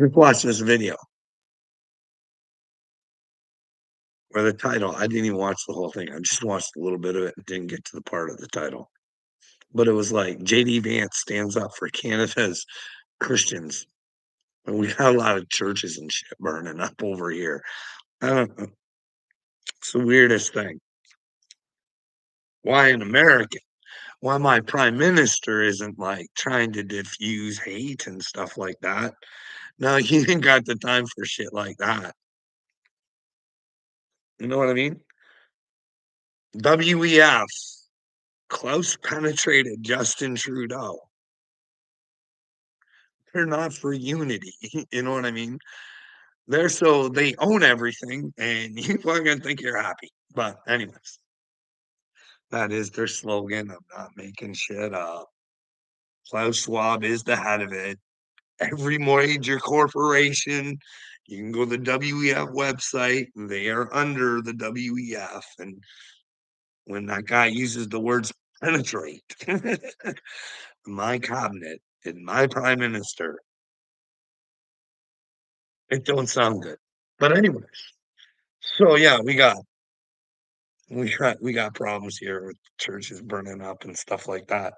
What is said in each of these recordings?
Just watch this video or the title. I didn't even watch the whole thing. I just watched a little bit of it and didn't get to the part of the title. But it was like JD Vance stands up for Canada's Christians. And we got a lot of churches and shit burning up over here. I don't know. It's the weirdest thing. Why an American? Why my prime minister isn't like trying to diffuse hate and stuff like that. No, he ain't got the time for shit like that. You know what I mean? WEF. Close penetrated Justin Trudeau. They're not for unity. You know what I mean? They own everything and you fucking think you're happy. But anyways, that is their slogan. I'm not making shit up. Klaus Schwab is the head of it. Every major corporation, you can go to the WEF website. They are under the WEF. And when that guy uses the words penetrate, my cabinet and my prime minister, it don't sound good. But anyways, so yeah, we got problems here with churches burning up and stuff like that.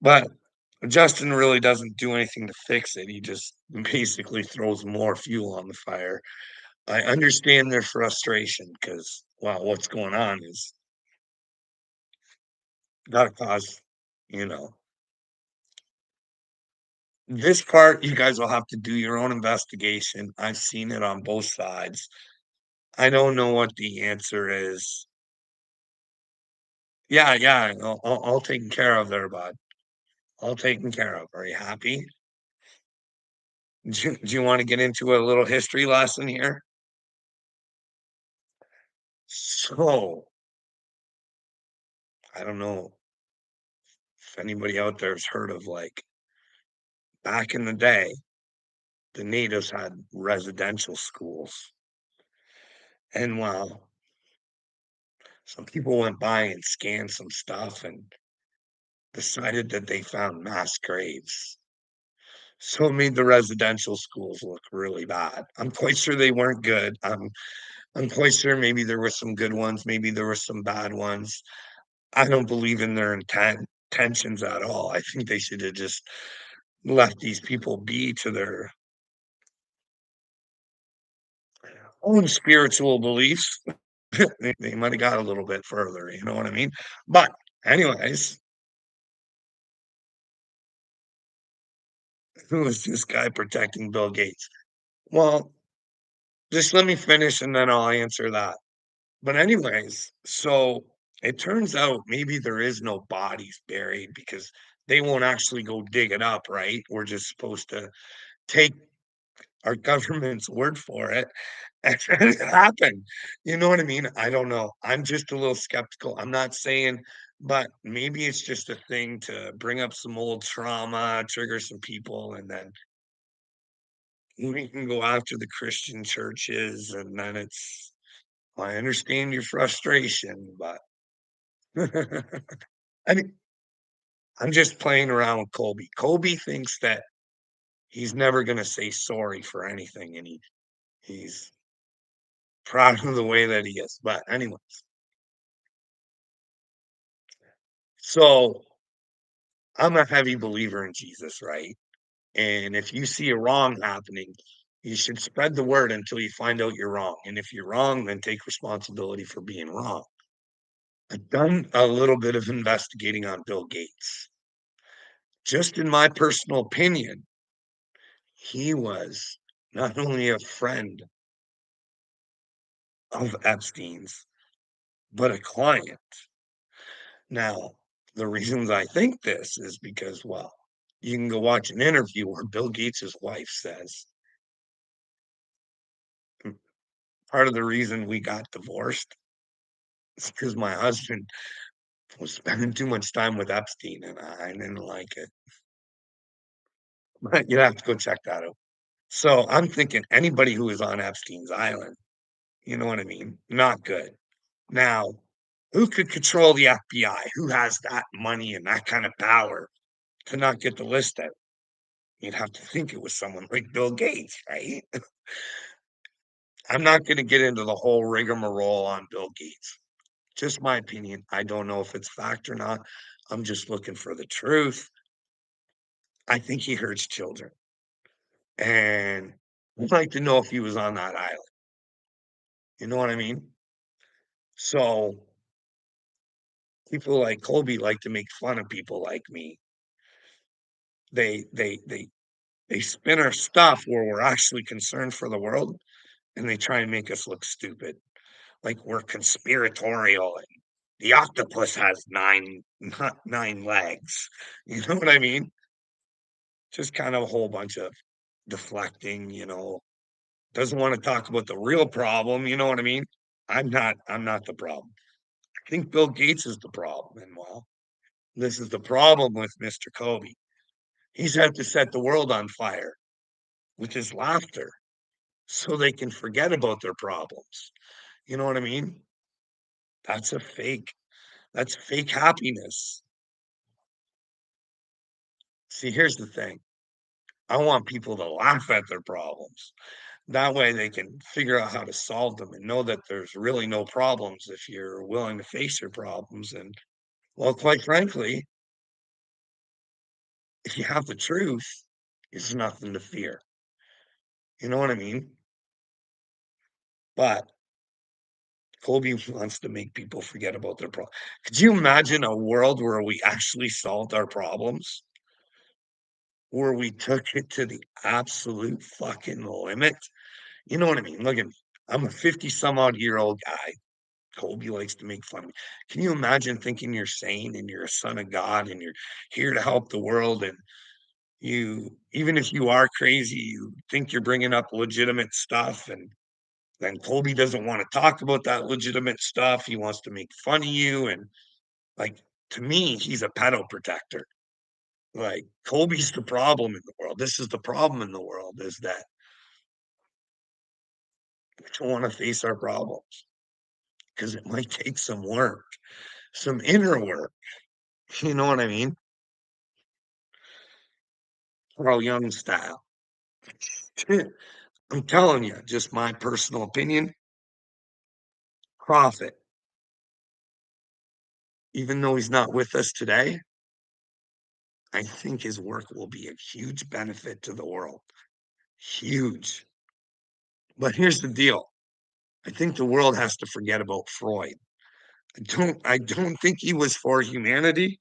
But Justin really doesn't do anything to fix it. He just basically throws more fuel on the fire. I understand their frustration because, well, what's going on is gotta cause, you know, this part, you guys will have to do your own investigation. I've seen it on both sides. I don't know what the answer is. Yeah, yeah, all taken care of there, bud. All taken care of. Are you happy? Do you want to get into a little history lesson here? So, I don't know if anybody out there has heard of like back in the day, the natives had residential schools. And while some people went by and scanned some stuff and decided that they found mass graves. So it made the residential schools look really bad. I'm quite sure they weren't good. I'm quite sure maybe there were some good ones, maybe there were some bad ones. I don't believe in their intentions at all. I think they should have just left these people be to their own spiritual beliefs. They might have got a little bit further, you know what I mean? But anyways, who is this guy protecting Bill Gates? Well, just let me finish and then I'll answer that. But anyways, so it turns out maybe there is no bodies buried because they won't actually go dig it up, right? We're just supposed to take our government's word for it. And it happened. You know what I mean? I don't know. I'm just a little skeptical. I'm not saying, but maybe it's just a thing to bring up some old trauma, trigger some people, and then we can go after the Christian churches. And then I understand your frustration, but I mean, I'm just playing around with Colby. Colby thinks that he's never going to say sorry for anything, and he's proud of the way that he is. But anyways, so I'm a heavy believer in Jesus, right? And if you see a wrong happening, you should spread the word until you find out you're wrong. And if you're wrong, then take responsibility for being wrong. I've done a little bit of investigating on Bill Gates. Just in my personal opinion, he was not only a friend of Epstein's, but a client. Now, the reasons I think this is because, well, you can go watch an interview where Bill Gates' wife says, "Mm, part of the reason we got divorced is because my husband was spending too much time with Epstein and I didn't like it." But you have to go check that out. So I'm thinking anybody who is on Epstein's island, you know what I mean? Not good. Now, who could control the FBI? Who has that money and that kind of power to not get the list out? you'd have to think it was someone like Bill Gates, right? I'm not gonna get into the whole rigmarole on Bill Gates. Just my opinion. I don't know if it's fact or not. I'm just looking for the truth. I think he hurts children, and I'd like to know if he was on that island. You know what I mean? So people like Kobe like to make fun of people like me. They they they they spin our stuff where we're actually concerned for the world, and they try and make us look stupid, like we're conspiratorial and the octopus has not 9 legs. You know what I mean? Just kind of a whole bunch of deflecting, doesn't want to talk about the real problem, you know what I mean? I'm not the problem. I think Bill Gates is the problem, and well, this is the problem with Mr. Kobe. He's had to set the world on fire with his laughter so they can forget about their problems. You know what I mean? That's a fake. That's fake happiness. See, here's the thing. I want people to laugh at their problems. That way they can figure out how to solve them and know that there's really no problems if you're willing to face your problems. And well, quite frankly, if you have the truth, it's nothing to fear. You know what I mean? But Kobe wants to make people forget about their problems. Could you imagine a world where we actually solved our problems? Where we took it to the absolute fucking limit? You know what I mean? Look at me. I'm a 50 some odd year old guy. Kobe likes to make fun of me. Can you imagine thinking you're sane and you're a son of God and you're here to help the world and even if you are crazy, you think you're bringing up legitimate stuff and then Kobe doesn't want to talk about that legitimate stuff. He wants to make fun of you and like to me, he's a pedo protector. Like Kobe's the problem in the world. This is the problem in the world is that we don't want to face our problems because it might take some work, some inner work. You know what I mean? Carl Jung style. I'm telling you, just my personal opinion. Profit, even though he's not with us today, I think his work will be a huge benefit to the world. Huge. But here's the deal. I think the world has to forget about Freud. I don't think he was for humanity.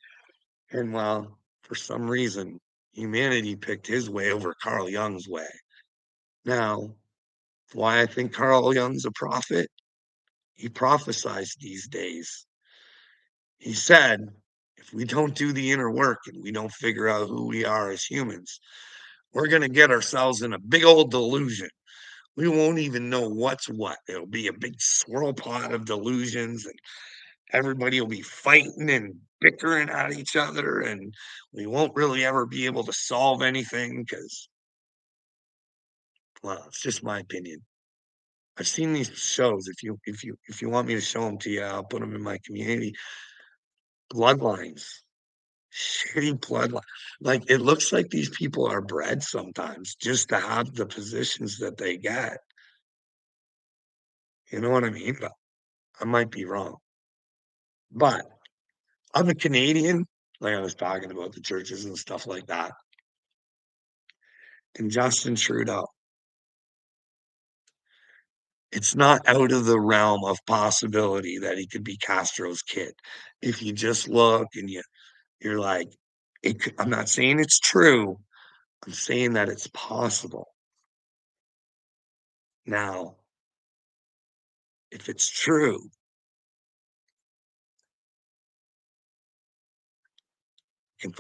And well, for some reason, humanity picked his way over Carl Jung's way. Now, why I think Carl Jung's a prophet? He prophesized these days. He said, if we don't do the inner work and we don't figure out who we are as humans, we're going to get ourselves in a big old delusion. We won't even know what's what. It'll be a big swirl pot of delusions, and everybody will be fighting and bickering at each other, and we won't really ever be able to solve anything because, well, it's just my opinion. I've seen these shows. If you want me to show them to you, I'll put them in my community. Bloodlines. Shitty bloodline. Like, it looks like these people are bred sometimes just to have the positions that they get. You know what I mean? But I might be wrong. But I'm a Canadian, like I was talking about the churches and stuff like that. And Justin Trudeau, it's not out of the realm of possibility that he could be Castro's kid. If you just look and you're like, I'm not saying it's true. I'm saying that it's possible. Now, if it's true,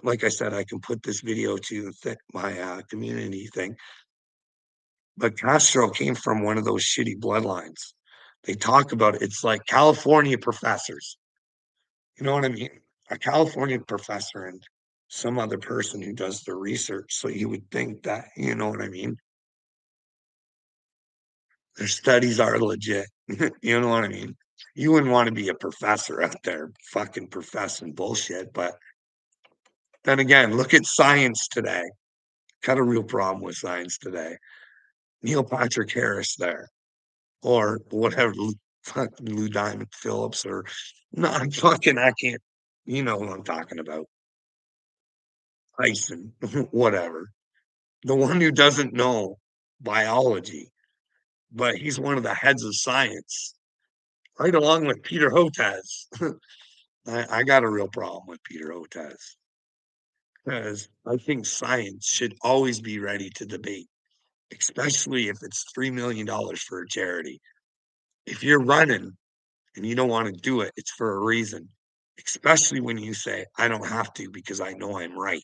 like I said, I can put this video to my community thing. But Castro came from one of those shitty bloodlines. They talk about it. It's like California professors. You know what I mean? A California professor and some other person who does the research. So you would think that, you know what I mean? Their studies are legit. You know what I mean? You wouldn't want to be a professor out there fucking professing bullshit. But then again, look at science today. Got a real problem with science today. Neil Patrick Harris there, or whatever, Lou Diamond Phillips, or no, I can't. You know who I'm talking about. Tyson, whatever. The one who doesn't know biology, but he's one of the heads of science, right along with Peter Hotez. I got a real problem with Peter Hotez because I think science should always be ready to debate, especially if it's $3 million for a charity. If you're running and you don't want to do it, it's for a reason, especially when you say, I don't have to because I know I'm right.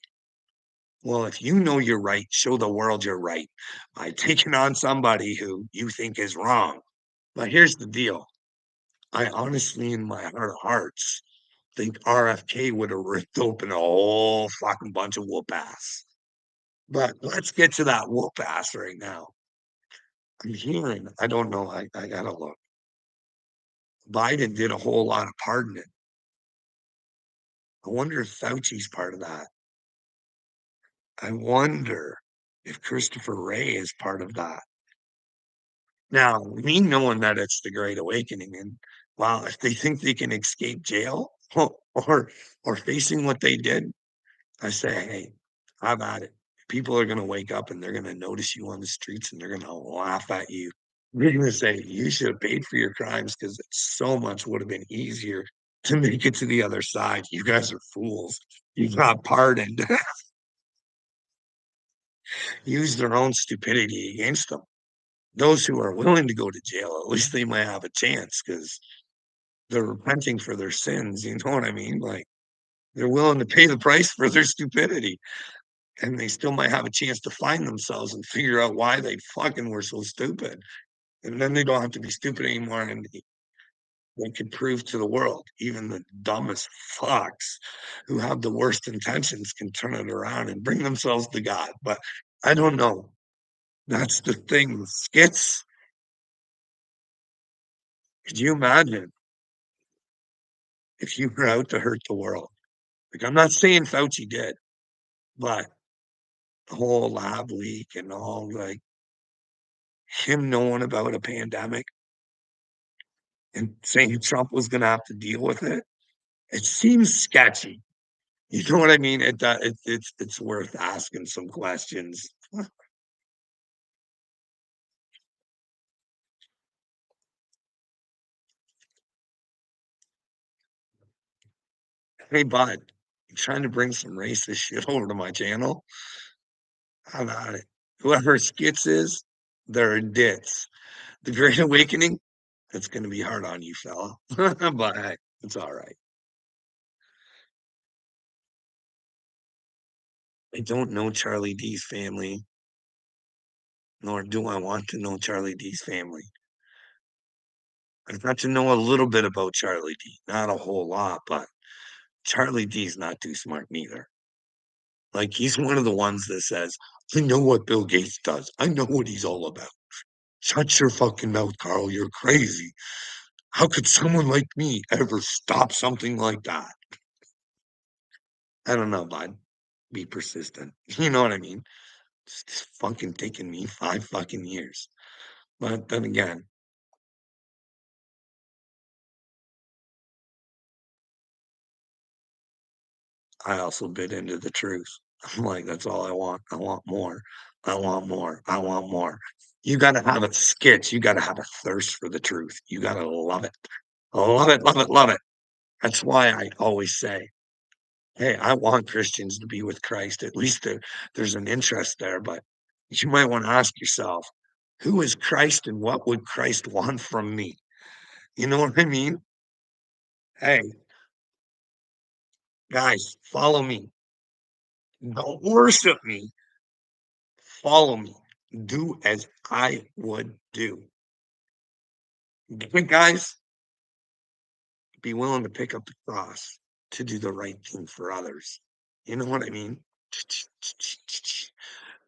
Well, if you know you're right, show the world you're right by taking on somebody who you think is wrong. But here's the deal. I honestly, in my heart of hearts, think RFK would have ripped open a whole fucking bunch of whoop ass. But let's get to that whoop ass right now. I'm hearing, I don't know, I gotta look. Biden did a whole lot of pardoning. I wonder if Fauci's part of that. I wonder if Christopher Wray is part of that. Now, me knowing that it's the Great Awakening, and wow, if they think they can escape jail or facing what they did, I say, hey, have at it. People are going to wake up and they're going to notice you on the streets and they're going to laugh at you. They're going to say, you should have paid for your crimes because it so much would have been easier to make it to the other side. You guys are fools. You got pardoned. Use their own stupidity against them. Those who are willing to go to jail, at least they might have a chance because they're repenting for their sins. You know what I mean? Like they're willing to pay the price for their stupidity. And they still might have a chance to find themselves and figure out why they fucking were so stupid. And then they don't have to be stupid anymore. And they can prove to the world, even the dumbest fucks who have the worst intentions can turn it around and bring themselves to God. But I don't know. That's the thing. Skits. Could you imagine if you were out to hurt the world? Like, I'm not saying Fauci did, but the whole lab leak and all, like, him knowing about a pandemic and saying Trump was gonna have to deal with it, it seems sketchy. You know what I mean? It's worth asking some questions. Hey, bud, you trying to bring some racist shit over to my channel? How about it? Whoever Skits is, they're dits. The Great Awakening, it's gonna be hard on you, fella. But hey, it's all right. I don't know Charlie D's family, nor do I want to know Charlie D's family. I've got to know a little bit about Charlie D, not a whole lot, but Charlie D's not too smart neither. Like he's one of the ones that says, I know what Bill Gates does. I know what he's all about. Shut your fucking mouth, Carl. You're crazy. How could someone like me ever stop something like that? I don't know, bud. Be persistent. You know what I mean? It's fucking taken me 5 fucking years. But then again, I also bit into the truth. I'm like, that's all I want. I want more. I want more. I want more. You got to have a sketch. You got to have a thirst for the truth. You got to love it. Love it, love it, love it. That's why I always say, hey, I want Christians to be with Christ. At least there's an interest there. But you might want to ask yourself, who is Christ and what would Christ want from me? You know what I mean? Hey, guys, follow me. Don't worship me. Follow me. Do as I would do. But guys, be willing to pick up the cross to do the right thing for others. You know what I mean?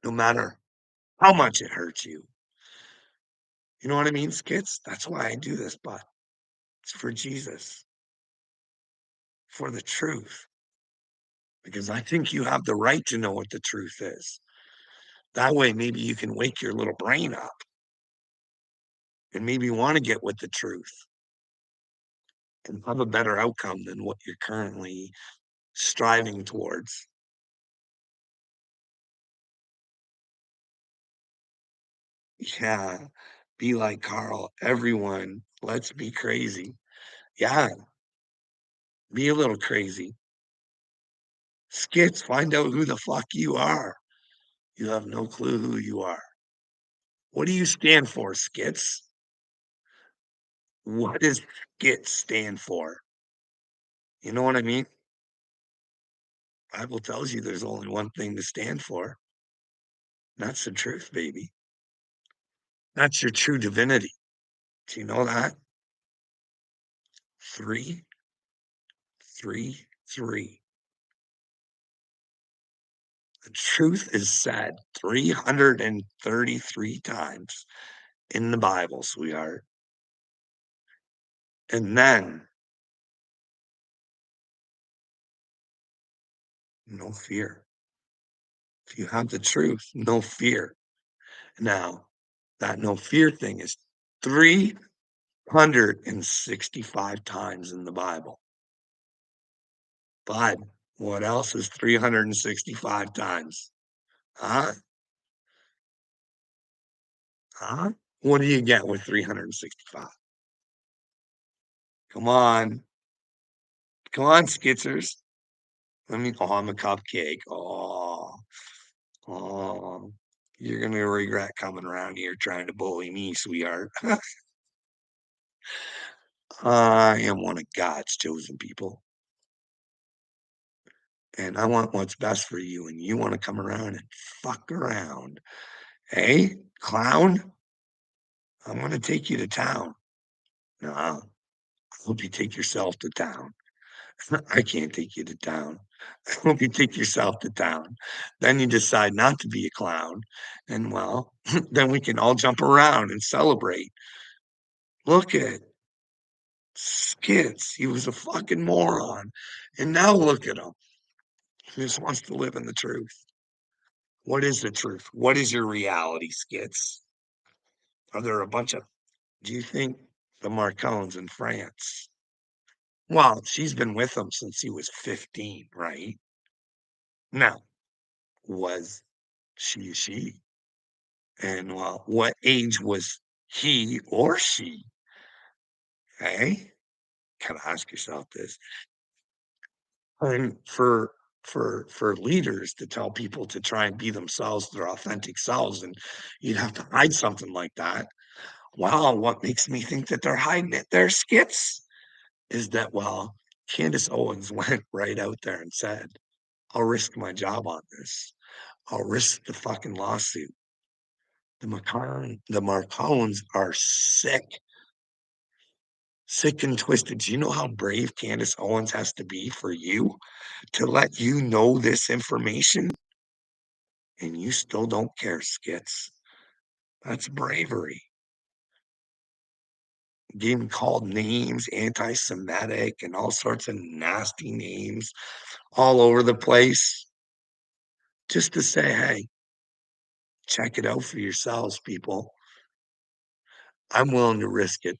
No matter how much it hurts you. You know what I mean, skits? That's why I do this, but it's for Jesus, for the truth. Because I think you have the right to know what the truth is. That way, maybe you can wake your little brain up and maybe wanna get with the truth and have a better outcome than what you're currently striving towards. Yeah, be like Carl, everyone, let's be crazy. Yeah, be a little crazy. Skits, find out who the fuck you are. You have no clue who you are. What do you stand for, Skits? What does Skits stand for? You know what I mean? Bible tells you there's only one thing to stand for. That's the truth, baby. That's your true divinity. Do you know that? Three, three, three. The truth is said 333 times in the Bible, sweetheart. And then no fear. If you have the truth, no fear. Now, that no fear thing is 365 times in the Bible. But what else is 365 times? Huh? Huh? What do you get with 365? Come on. Come on, Skitzers. Oh, I'm a cupcake. Oh, you're gonna regret coming around here trying to bully me, sweetheart. I am one of God's chosen people, and I want what's best for you, and you wanna come around and fuck around. Hey, clown, I'm gonna take you to town. No, I hope you take yourself to town. I can't take you to town. I hope you take yourself to town. Then you decide not to be a clown, and well, then we can all jump around and celebrate. Look at Skits. He was a fucking moron. And now look at him. He just wants to live in the truth. What is the truth? What is your reality, Skits? Are there a bunch of do you think the Marcons in France? Well, she's been with him since he was 15, right? Now, was she a she? And well, what age was he or she? Hey, gotta ask yourself this. And for leaders to tell people to try and be themselves, their authentic selves, and you'd have to hide something like that. Wow, what makes me think that they're hiding it? Their skits is that well, Candace Owens went right out there and said, "I'll risk my job on this. I'll risk the fucking lawsuit." The Marcones are sick and twisted. Do you know how brave Candace Owens has to be for you to let you know this information? And you still don't care, Skits. That's bravery. Being called names, anti-Semitic, and all sorts of nasty names all over the place, just to say, hey, check it out for yourselves, people. I'm willing to risk it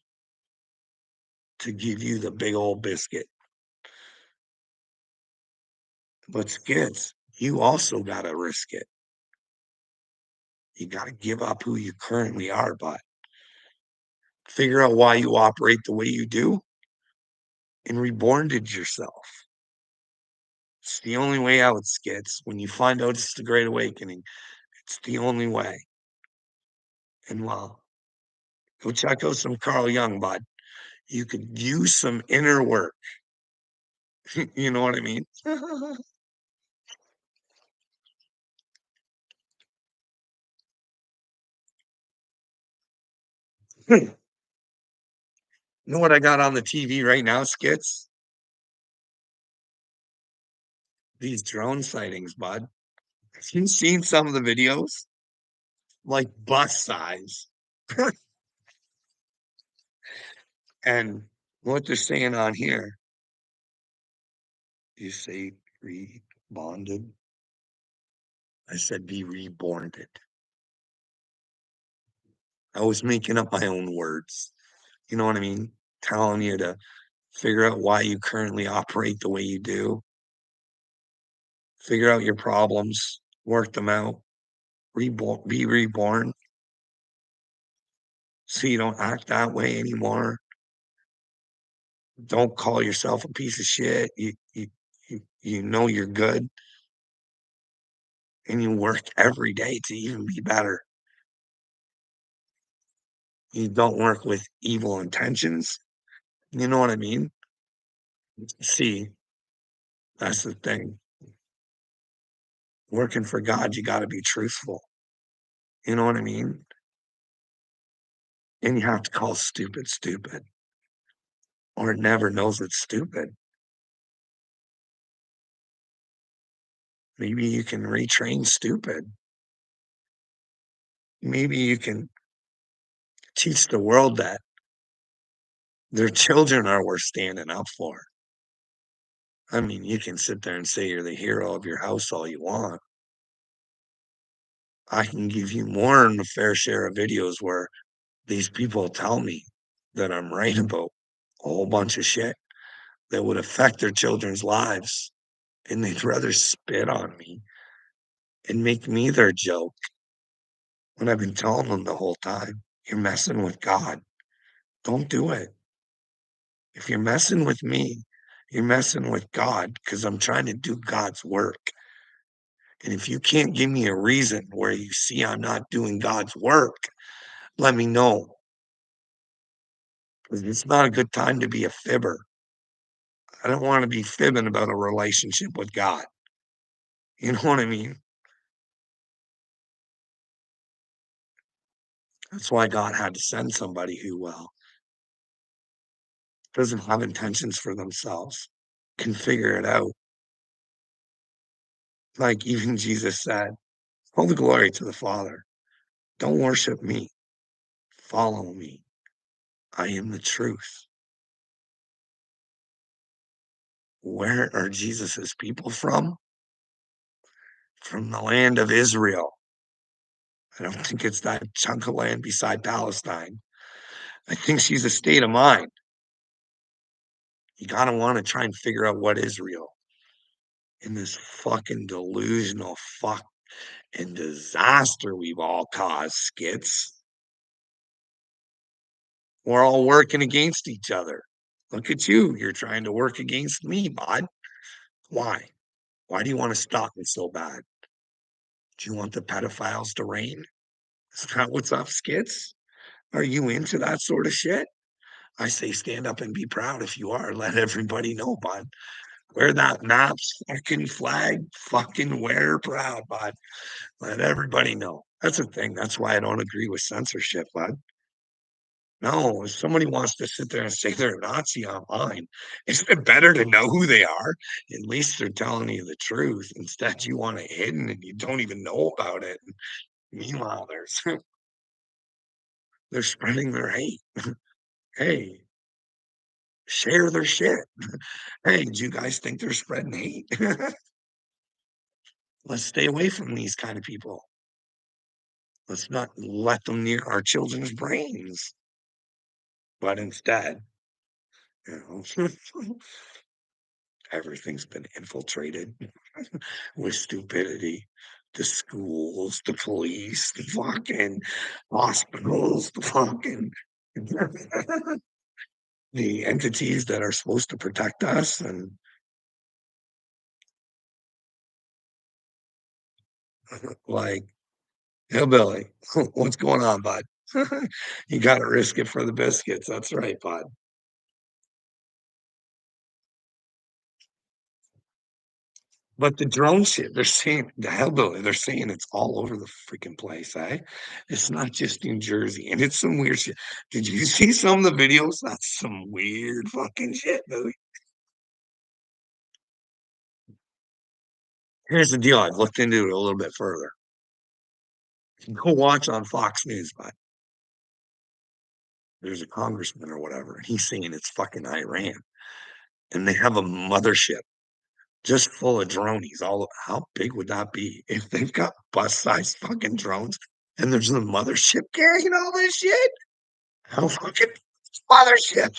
to give you the big old biscuit. But Skits, you also got to risk it. You got to give up who you currently are, but figure out why you operate the way you do and reborn to yourself. It's the only way out, Skits. When you find out it's the Great Awakening, it's the only way. And well, go check out some Carl Jung, bud. You could use some inner work. You know what I mean? You know what I got on the TV right now, Skits? These drone sightings, bud. Have you seen some of the videos? Like bus size. And what they're saying on here, you say rebonded. I said be reborned. I was making up my own words. You know what I mean? Telling you to figure out why you currently operate the way you do, figure out your problems, work them out, be reborn so you don't act that way anymore. Don't call yourself a piece of shit. You know you're good and you work every day to even be better. You don't work with evil intentions. You know what I mean? See, that's the thing. Working for God, you got to be truthful. You know what I mean? And you have to call stupid stupid, or it never knows it's stupid. Maybe you can retrain stupid. Maybe you can teach the world that their children are worth standing up for. I mean, you can sit there and say you're the hero of your house all you want. I can give you more than a fair share of videos where these people tell me that I'm right about a whole bunch of shit that would affect their children's lives, and they'd rather spit on me and make me their joke when I've been telling them the whole time, "You're messing with God. Don't do it. If you're messing with me, you're messing with God because I'm trying to do God's work. And if you can't give me a reason where you see I'm not doing God's work, let me know, because it's not a good time to be a fibber. I don't want to be fibbing about a relationship with God." You know what I mean? That's why God had to send somebody who, well, doesn't have intentions for themselves, can figure it out. Like even Jesus said, all the glory to the Father. Don't worship me. Follow me. I am the truth. Where are Jesus's people from? From the land of Israel. I don't think it's that chunk of land beside Palestine. I think she's a state of mind. You gotta want to try and figure out what Israel in this fucking delusional fuck and disaster we've all caused, skits. We're all working against each other. Look at you. You're trying to work against me, bud. Why? Why do you want to stop me so bad? Do you want the pedophiles to reign? Is that what's up, skits? Are you into that sort of shit? I say stand up and be proud if you are. Let everybody know, bud. Wear that maps fucking flag, fucking wear proud, bud. Let everybody know. That's the thing. That's why I don't agree with censorship, bud. No, if somebody wants to sit there and say they're a Nazi online, isn't it better to know who they are? At least they're telling you the truth. Instead, you want it hidden and you don't even know about it. Meanwhile, they're spreading their hate. Hey, share their shit. Hey, do you guys think they're spreading hate? Let's stay away from these kind of people. Let's not let them near our children's brains. But instead, you know, everything's been infiltrated with stupidity. The schools, the police, the fucking hospitals, the fucking the entities that are supposed to protect us, and like, hillbilly, what's going on, bud? You got to risk it for the biscuits. That's right, bud. But the drone shit, they're saying the hellbilly, they're saying it's all over the freaking place, eh? It's not just in Jersey, and it's some weird shit. Did you see some of the videos? That's some weird fucking shit, dude. Here's the deal. I've looked into it a little bit further. Go watch on Fox News, but there's a congressman or whatever, and he's saying it's fucking Iran, and they have a mothership just full of dronies. All how big would that be if they've got bus-sized fucking drones? and there's the mothership carrying all this shit? How fucking mothership?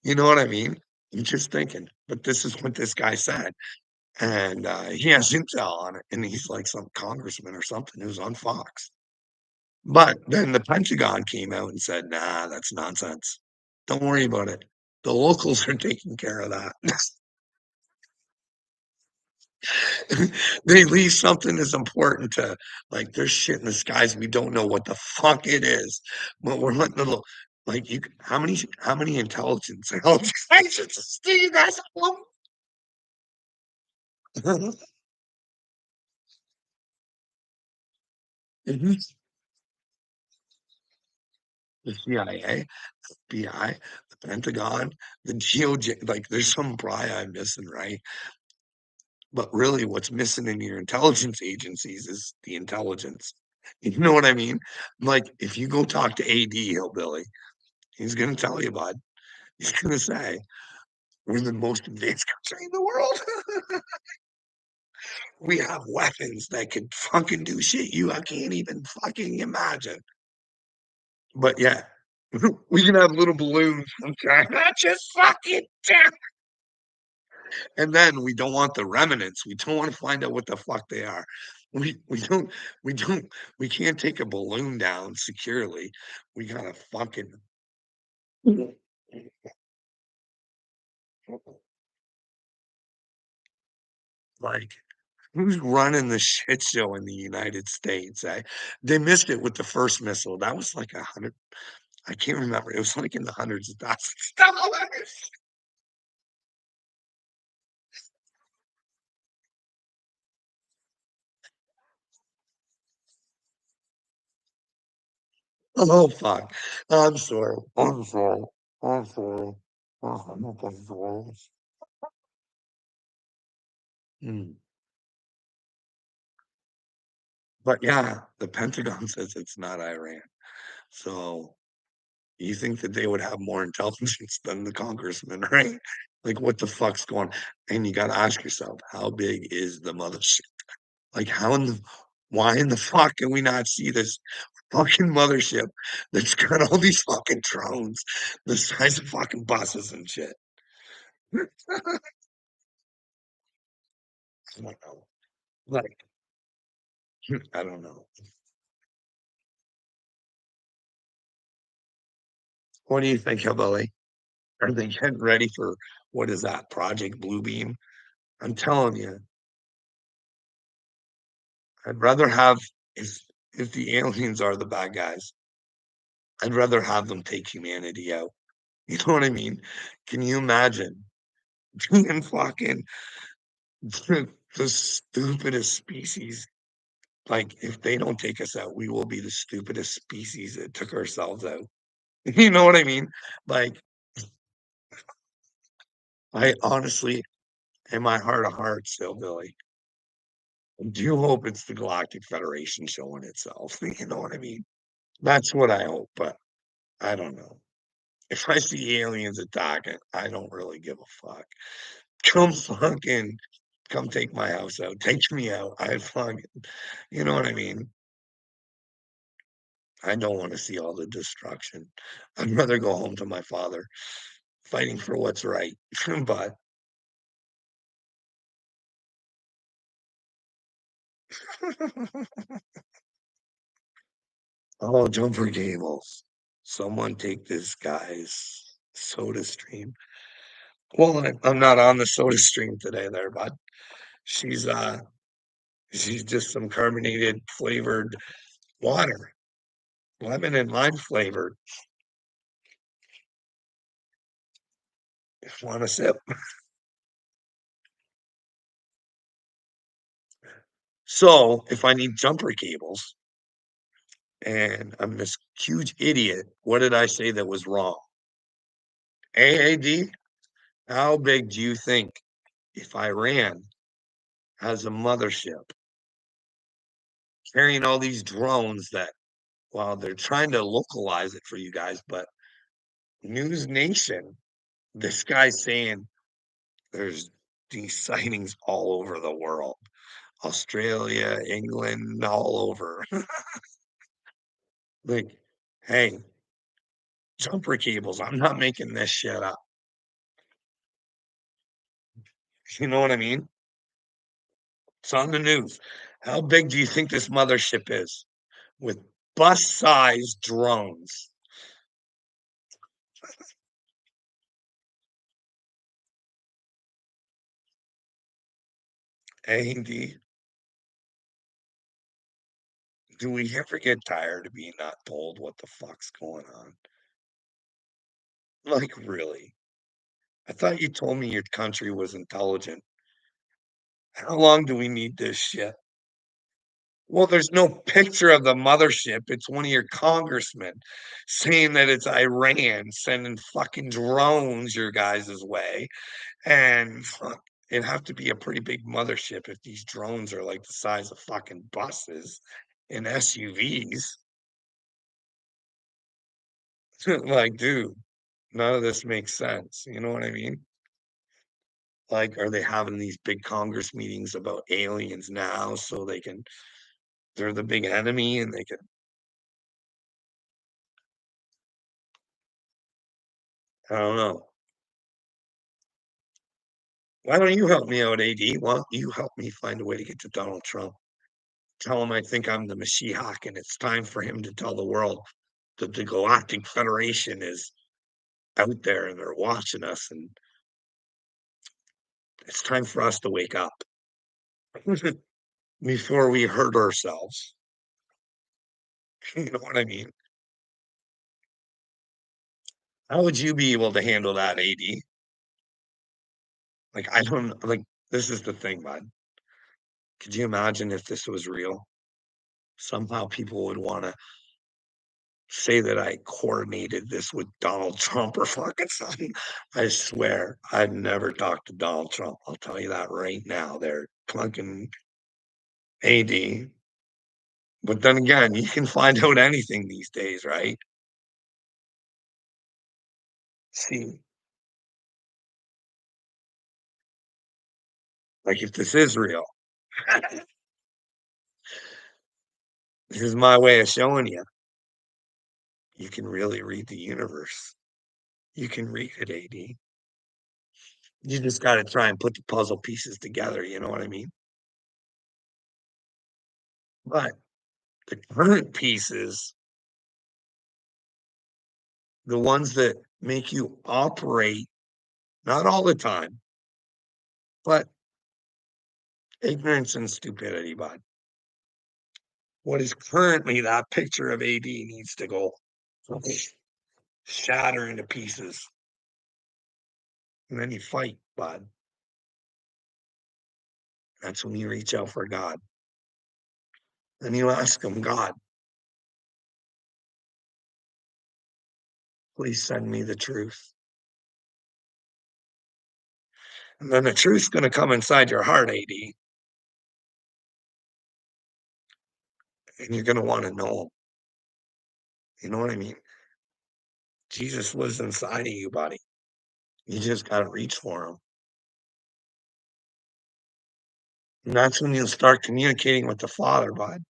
You know what I mean? I'm just thinking, but this is what this guy said, and, he has intel on it, and he's like some congressman or something who's on Fox. But then the Pentagon came out and said, "Nah, that's nonsense. Don't worry about it. The locals are taking care of that." They leave something as important to like, there's shit in the skies, we don't know what the fuck it is, but we're letting little like, you c how many intelligence agencies do you guys have? Mhm. The CIA, FBI, the Pentagon, the DOJ, like, there's some probably I'm missing, right? But really what's missing in your intelligence agencies is the intelligence. You know what I mean? Like, if you go talk to AD Hillbilly, he's gonna tell you, bud. He's gonna say, "We're the most advanced country in the world. We have weapons that could fucking do shit you I can't even fucking imagine." But yeah, we can have little balloons from China. Just fucking down. And then we don't want the remnants. We don't wanna find out what the fuck they are. We don't we don't we can't take a balloon down securely. We gotta fucking like, who's running the shit show in the United States, eh? They missed it with the first missile. That was like 100 I can't remember. It was like in the hundreds of thousands of dollars. Oh, fuck. I'm sorry. I'm sorry. I'm sorry. I'm sorry. Mm. But yeah, the Pentagon says it's not Iran. So you think that they would have more intelligence than the congressman, right? Like, what the fuck's going and you gotta ask yourself, how big is the mothership? Like, how in the why in the fuck can we not see this fucking mothership that's got all these fucking drones the size of fucking buses and shit? I don't know. Like, I don't know. What do you think, Hillbilly? Are they getting ready for what is that, Project Bluebeam? I'm telling you, I'd rather have if the aliens are the bad guys, I'd rather have them take humanity out. You know what I mean? Can you imagine being fucking the stupidest species? Like, if they don't take us out, we will be the stupidest species that took ourselves out. You know what I mean? Like, I honestly, in my heart of hearts, still, Billy, I do hope it's the Galactic Federation showing itself. You know what I mean? That's what I hope, but I don't know. If I see aliens attacking, I don't really give a fuck. Come fucking come take my house out. Take me out. I fucking you know what I mean? I don't wanna see all the destruction. I'd rather go home to my father fighting for what's right. But oh, jumper cables. Someone take this guy's soda stream. Well, I'm not on the soda stream today there, bud. She's, uh she's just some carbonated flavored water, lemon and lime flavored. If you want a sip. So, if I need jumper cables and I'm this huge idiot, what did I say that was wrong? AAD, how big do you think if Iran has a mothership carrying all these drones that well, they're trying to localize it for you guys, but News Nation, this guy's saying there's these sightings all over the world. Australia, England, all over. Like, "Hey, jumper cables, I'm not making this shit up." You know what I mean? It's on the news. How big do you think this mothership is? With bus-sized drones. Andy, do we ever get tired of being not told what the fuck's going on? Like, really? I thought you told me your country was intelligent. How long do we need this shit? Well, there's no picture of the mothership. It's one of your congressmen saying that it's Iran sending fucking drones your guys' way. And fuck, it'd have to be a pretty big mothership if these drones are like the size of fucking buses and SUVs. Like, dude, none of this makes sense. You know what I mean? Like, are they having these big Congress meetings about aliens now so they're the big enemy and they can, I don't know. Why don't you help me out, AD? Why don't you help me find a way to get to Donald Trump? Tell him I think I'm the Mashiach and it's time for him to tell the world that the Galactic Federation is out there and they're watching us and it's time for us to wake up before we hurt ourselves. You know what I mean? How would you be able to handle that, AD? Like, I don't like this is the thing, bud. Could you imagine if this was real? Somehow people would want to say that I coordinated this with Donald Trump or fucking something. I swear, I've never talked to Donald Trump. I'll tell you that right now. They're clunking AD. But then again, you can find out anything these days, right? See, like if this is real, this is my way of showing you. You can really read the universe. You can read it, AD. You just got to try and put the puzzle pieces together. You know what I mean? But the current pieces, the ones that make you operate, not all the time, but ignorance and stupidity, bud. What is currently that picture of AD needs to go shatter into pieces. And then you fight, bud. That's when you reach out for God. And you ask him, God, please send me the truth. And then the truth's going to come inside your heart, AD, and you're going to want to know him. You know what I mean? Jesus lives inside of you, buddy. You just got to reach for him. And that's when you'll start communicating with the Father, bud.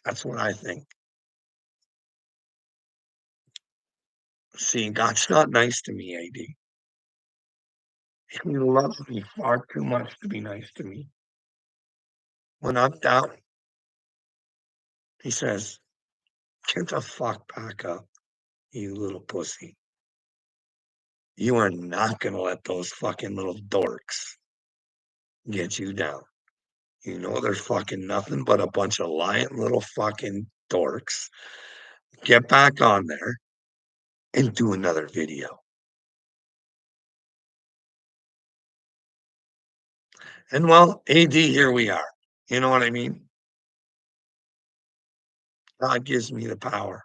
That's what I think. See, God's not nice to me, AD. He loves me far too much to be nice to me. When I'm down, he says, get the fuck back up, you little pussy. You are not going to let those fucking little dorks get you down. You know, they're fucking nothing but a bunch of lying little fucking dorks. Get back on there and do another video. And well, AD, here we are. You know what I mean? God gives me the power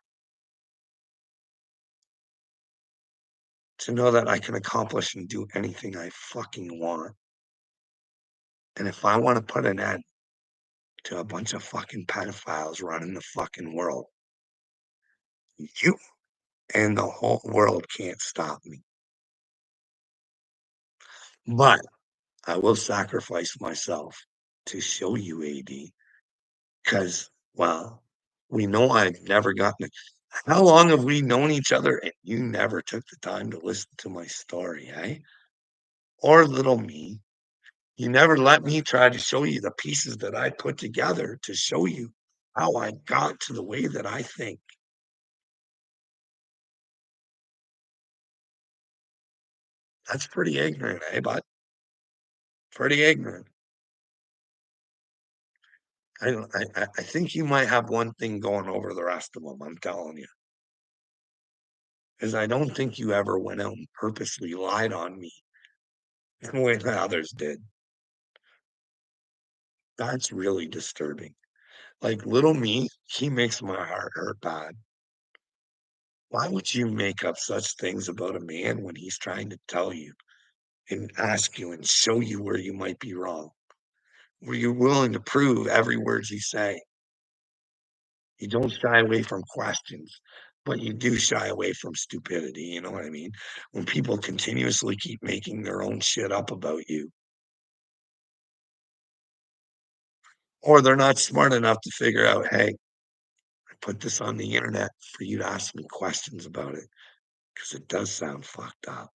to know that I can accomplish and do anything I fucking want. And if I want to put an end to a bunch of fucking pedophiles running the fucking world, you and the whole world can't stop me. But I will sacrifice myself to show you AD because, well, we know I've never gotten it. How long have we known each other and you never took the time to listen to my story, eh? Or little me. You never let me try to show you the pieces that I put together to show you how I got to the way that I think. That's pretty ignorant, eh, bud? Pretty ignorant. I don't I think you might have one thing going over the rest of them. I'm telling you, is I don't think you ever went out and purposely lied on me the way that others did. That's really disturbing. Like, little me, he makes my heart hurt bad. Why would you make up such things about a man when he's trying to tell you and ask you and show you where you might be wrong? Where you're willing to prove every word you say. You don't shy away from questions, but you do shy away from stupidity, you know what I mean? When people continuously keep making their own shit up about you, or they're not smart enough to figure out, "Hey, I put this on the internet for you to ask me questions about it because it does sound fucked up."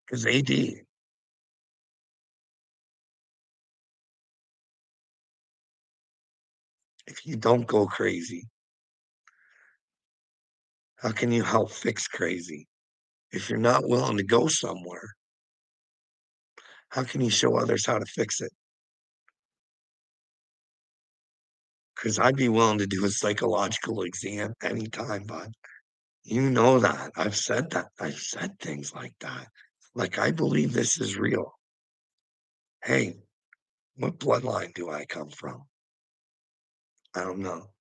Because AD, if you don't go crazy, how can you help fix crazy? If you're not willing to go somewhere, how can you show others how to fix it? Because I'd be willing to do a psychological exam anytime, bud. You know that. I've said that. I've said things like that. Like, I believe this is real. Hey, what bloodline do I come from? I don't know.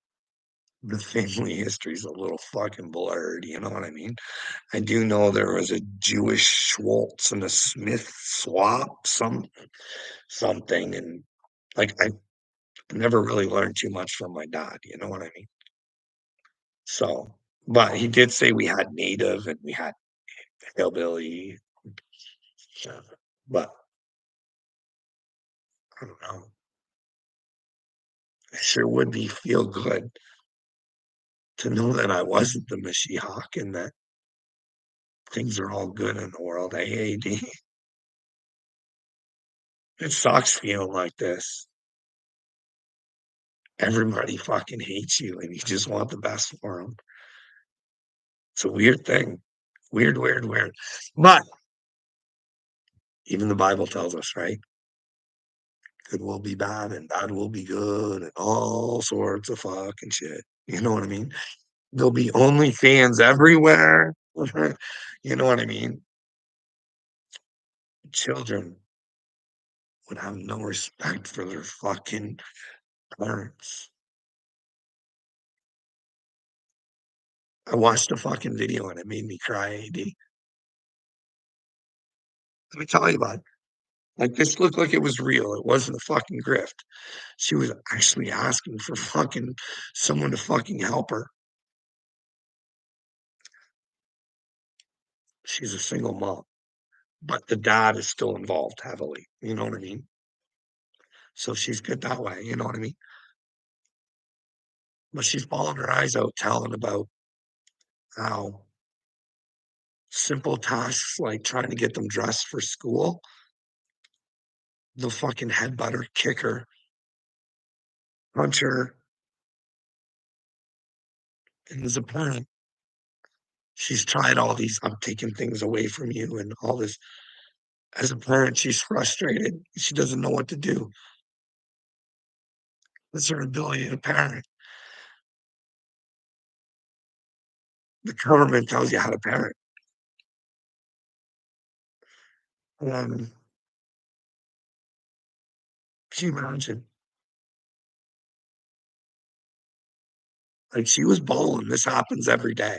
The family history's a little fucking blurred, you know what I mean? I do know there was a Jewish Schwartz and a Smith swap, something, and, like, I never really learned too much from my dad, you know what I mean? So but he did say we had native and we had hillbilly, so but I don't know. It sure would be feel good to know that I wasn't the Mashiach and that things are all good in the world, AAD. It sucks feeling like this. Everybody fucking hates you and you just want the best for them. It's a weird thing. Weird, weird, weird. But even the Bible tells us, right? Good will be bad and bad will be good and all sorts of fucking shit. You know what I mean? There'll be OnlyFans everywhere. You know what I mean? Children would have no respect for their fucking parents. I watched a fucking video and it made me cry, AD. Let me tell you about it. Like, this looked like it was real. It wasn't a fucking grift. She was actually asking for fucking someone to fucking help her. She's a single mom, but the dad is still involved heavily. You know what I mean? So she's good that way. You know what I mean? But she's bawling her eyes out, telling about how simple tasks like trying to get them dressed for school, the fucking headbutt her, kick her, punch her, and as a parent, she's tried all these, "I'm taking things away from you," and all this. As a parent, she's frustrated. She doesn't know what to do. It's her ability to parent. The government tells you how to parent. And can you imagine? Like, she was bawling. This happens every day.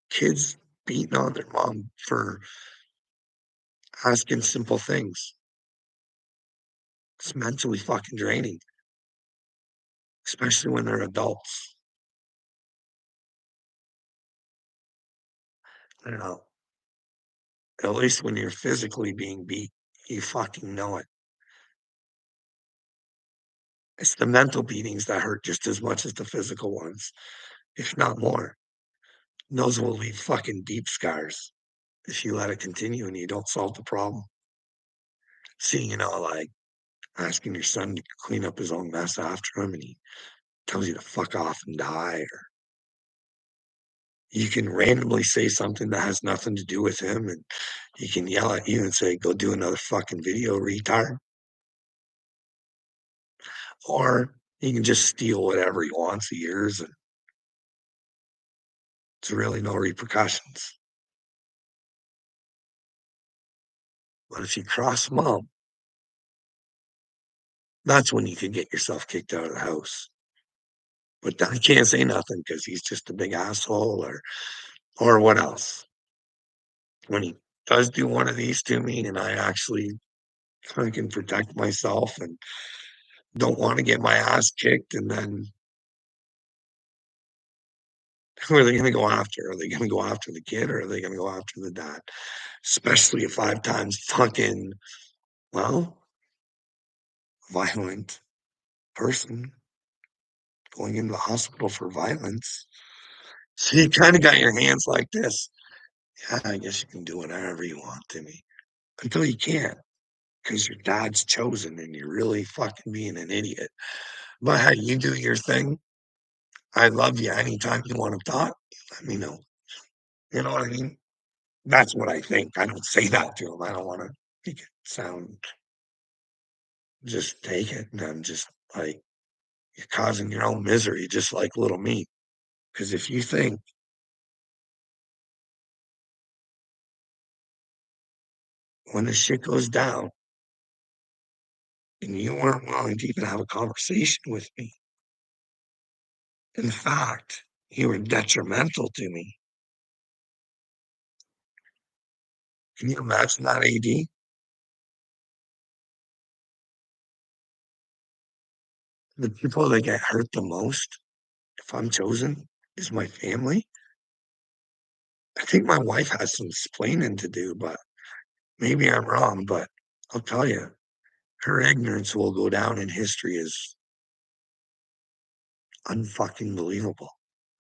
Kids beating on their mom for asking simple things. It's mentally fucking draining, especially when they're adults. I don't know. At least when you're physically being beat, you fucking know it. It's the mental beatings that hurt just as much as the physical ones, if not more. Those will leave fucking deep scars if you let it continue and you don't solve the problem. See, like asking your son to clean up his own mess after him and he tells you to fuck off and die, or you can randomly say something that has nothing to do with him and he can yell at you and say, go do another fucking video, retard. Or he can just steal whatever he wants of yours and there's really no repercussions. But if you cross mom, that's when you could get yourself kicked out of the house. But I can't say nothing because he's just a big asshole, or what else? When he does do one of these to me and I actually can protect myself and don't want to get my ass kicked, and then who are they going to go after? Are they going to go after the kid or are they going to go after the dad? Especially a 5 times fucking, well, violent person going into the hospital for violence. So you kind of got your hands like this. Yeah, I guess you can do whatever you want to me until you can't because your dad's chosen and you're really fucking being an idiot. But hey, you do your thing. I love you. Anytime you want to talk, let me know. You know what I mean? That's what I think. I don't say that to him. I don't want to make it sound, just take it. And I'm just like, you're causing your own misery, just like little me. Because if you think when the shit goes down and you weren't willing to even have a conversation with me, in fact, you were detrimental to me. Can you imagine that, AD? The people that get hurt the most, if I'm chosen, is my family. I think my wife has some explaining to do, but maybe I'm wrong. But I'll tell you, her ignorance will go down in history as unfucking believable,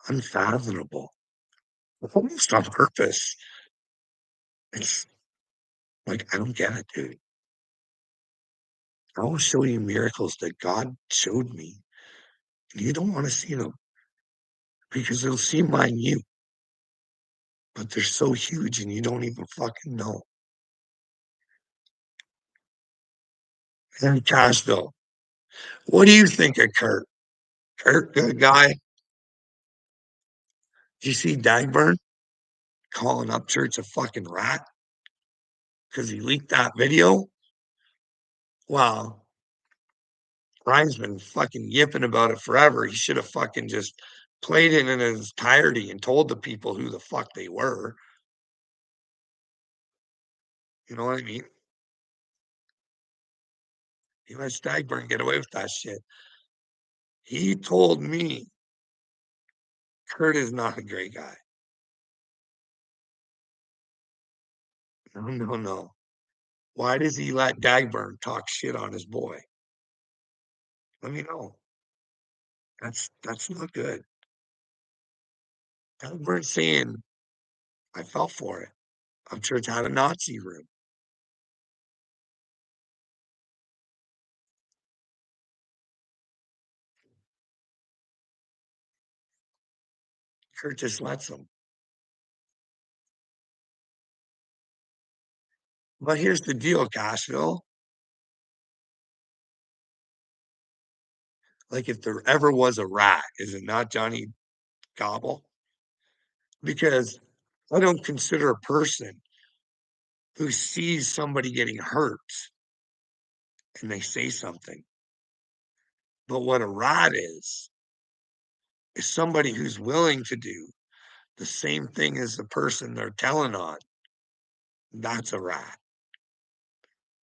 unfathomable, almost on purpose. It's like, I don't get it, dude. I will show you miracles that God showed me. And you don't want to see them because they'll seem minute, but they're so huge and you don't even fucking know. And Cashville, what do you think of Kurt? Kurt, good guy. Did you see Dagburn calling up church a fucking rat because he leaked that video? Well, Ryan's been fucking yipping about it forever. He should have fucking just played it in its entirety and told the people who the fuck they were. You know what I mean? He let Stagburn get away with that shit. He told me Kurt is not a great guy. No, no, no. Why does he let Dagburn talk shit on his boy? Let me know. That's not good. Dagburn saying I fell for it. I'm sure it's had a Nazi room. Kurt just lets him. But here's the deal, Cashville. Like if there ever was a rat, is it not Johnny Gobble? Because I don't consider a person who sees somebody getting hurt and they say something. But what a rat is somebody who's willing to do the same thing as the person they're telling on. That's a rat.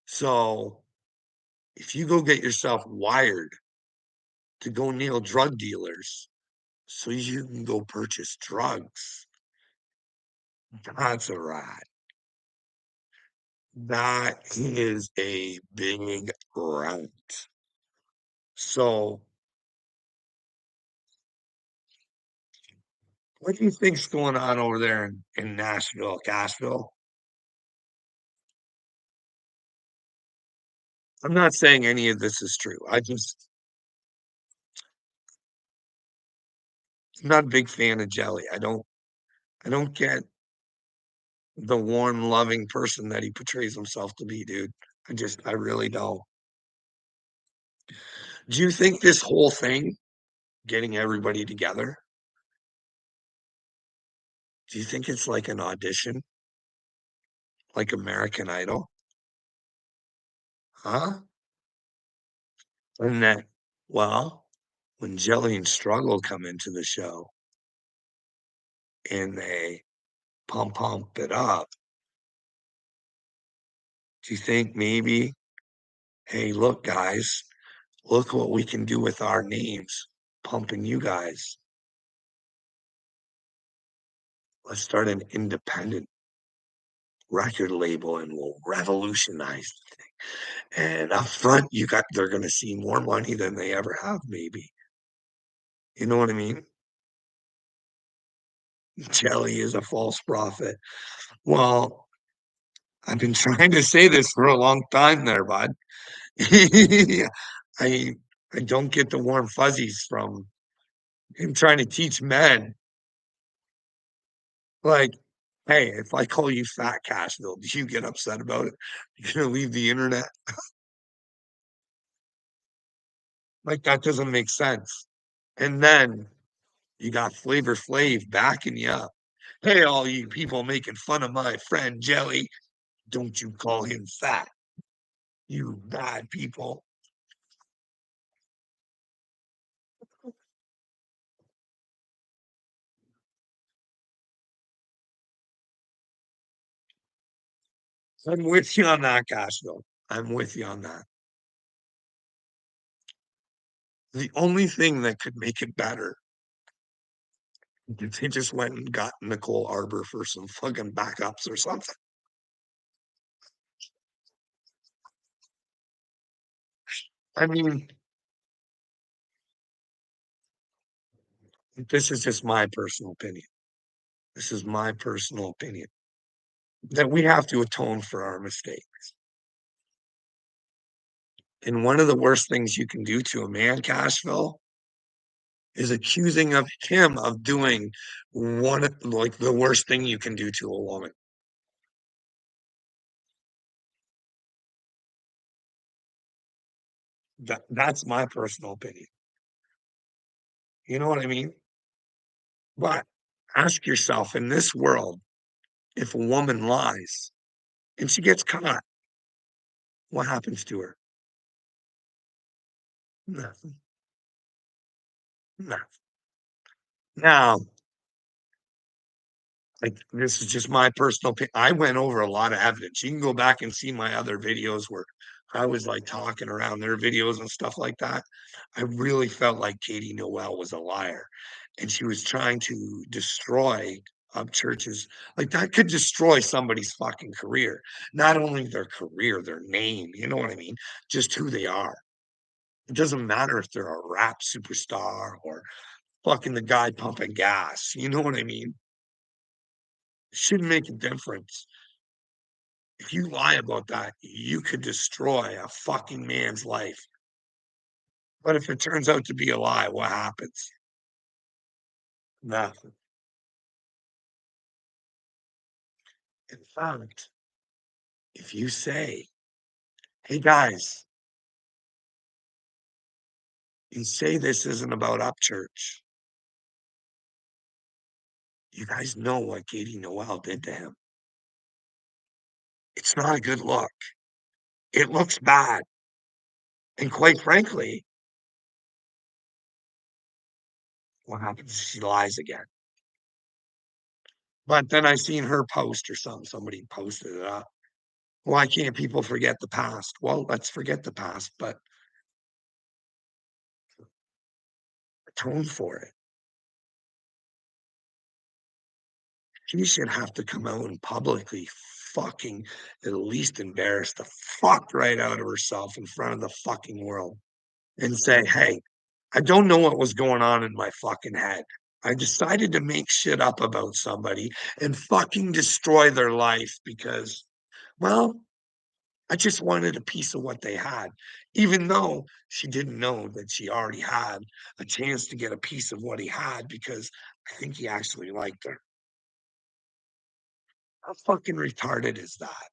So if you go get yourself wired to go nail drug dealers so you can go purchase drugs, that's a rat. That is a big route. So, what do you think's going on over there in Nashville, Cashville? I'm not saying any of this is true. I'm not a big fan of Jelly. I don't get the warm, loving person that he portrays himself to be, dude. I really don't. Do you think this whole thing, getting everybody together, do you think it's like an audition, like American Idol? Huh? And that, well, when Jelly and Struggle come into the show and they pump it up, do you think maybe, hey, look, guys, look what we can do with our names, pumping you guys. Let's start an independent record label and we'll revolutionize the thing. And up front, they're gonna see more money than they ever have, maybe. You know what I mean? Jelly is a false prophet. Well, I've been trying to say this for a long time there, bud. I I don't get the warm fuzzies from him trying to teach men. Like, hey, if I call you Fat Cashville, do you get upset about it? You're gonna leave the internet? Like, that doesn't make sense. And then you got Flavor Flav backing you up. Hey, all you people making fun of my friend Jelly, don't you call him fat, you bad people. I'm with you on that, Cashville. I'm with you on that. The only thing that could make it better if they just went and got Nicole Arbor for some fucking backups or something. I mean, this is just my personal opinion. This is my personal opinion that we have to atone for our mistakes. And one of the worst things you can do to a man, Cashville, is accusing of him of doing one like the worst thing you can do to a woman. That's my personal opinion. You know what I mean? But ask yourself in this world, if a woman lies and she gets caught, what happens to her? Nothing. Nothing. Now, like this is just my personal opinion. I went over a lot of evidence. You can go back and see my other videos where I was like talking around their videos and stuff like that. I really felt like Katie Noel was a liar and she was trying to destroy churches. Like that could destroy somebody's fucking career. Not only their career, their name, you know what I mean? Just who they are. It doesn't matter if they're a rap superstar or fucking the guy pumping gas. You know what I mean? It shouldn't make a difference. If you lie about that, you could destroy a fucking man's life. But if it turns out to be a lie, what happens? Nothing. In fact, if you say, hey guys, you say this isn't about Upchurch, you guys know what Katie Noel did to him. It's not a good look. It looks bad. And quite frankly, what happens if she lies again? But then I seen her post or something. Somebody posted it up. Why can't people forget the past? Well, let's forget the past, but atone for it. She should have to come out and publicly fucking at least embarrass the fuck right out of herself in front of the fucking world and say, "Hey, I don't know what was going on in my fucking head. I decided to make shit up about somebody and fucking destroy their life because, well, I just wanted a piece of what they had," even though she didn't know that she already had a chance to get a piece of what he had because I think he actually liked her. How fucking retarded is that?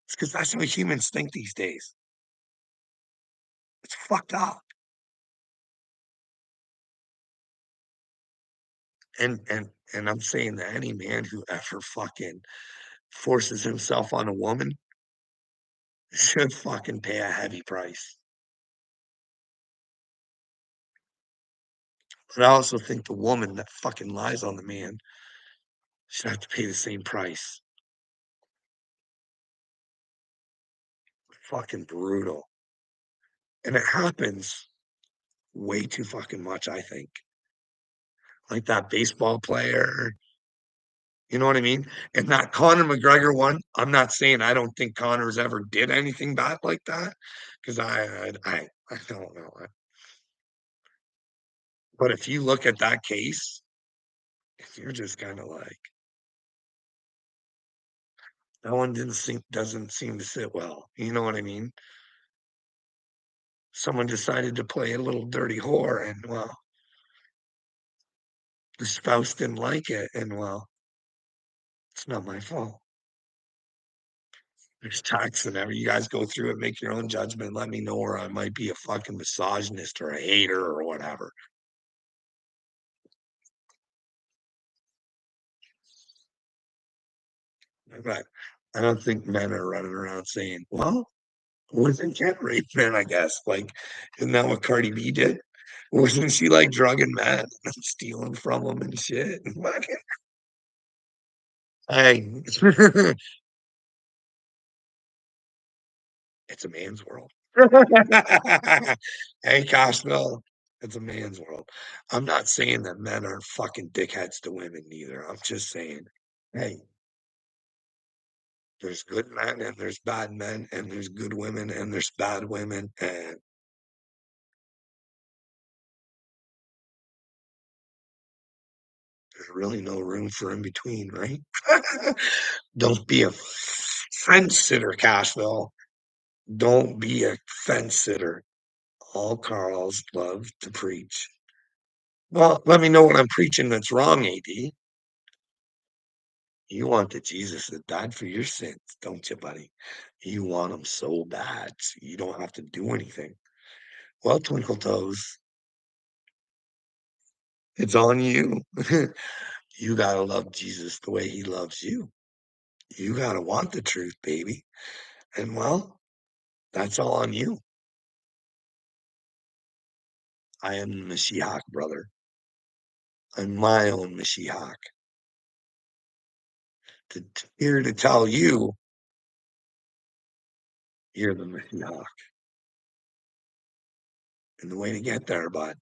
It's because that's how humans think these days. It's fucked up. And I'm saying that any man who ever fucking forces himself on a woman should fucking pay a heavy price. But I also think the woman that fucking lies on the man should have to pay the same price. Fucking brutal. And it happens way too fucking much, I think. Like that baseball player, you know what I mean? And that Conor McGregor one, I'm not saying I don't think Conor's ever did anything bad like that, because I don't know. But if you look at that case, you're just kind of like, that one doesn't seem to sit well. You know what I mean? Someone decided to play a little dirty whore, and well, the spouse didn't like it, and well, it's not my fault. There's tax and every you guys go through it, make your own judgment. Let me know where I might be a fucking misogynist or a hater or whatever. But I don't think men are running around saying, "Well, women can't rape men." I guess like, isn't that what Cardi B did? Wasn't she like drugging men and stealing from them and shit? Hey, it's a man's world. Hey, Costco, it's a man's world. I'm not saying that men are fucking dickheads to women either. I'm just saying, hey, there's good men and there's bad men, and there's good women and there's bad women, and there's really no room for in between, right? Don't be a fence sitter, Cashville. Don't be a fence sitter. All Carls love to preach. Well, let me know what I'm preaching that's wrong, AD. You want the Jesus that died for your sins, don't you, buddy? You want him so bad, so you don't have to do anything. Well, Twinkle Toes, it's on you. You gotta love Jesus the way he loves you. You gotta want the truth, baby. And well, that's all on you. I am the Mashiach, brother. I'm my own Mashiach. Here to tell you, you're the Mashiach. And the way to get there, bud,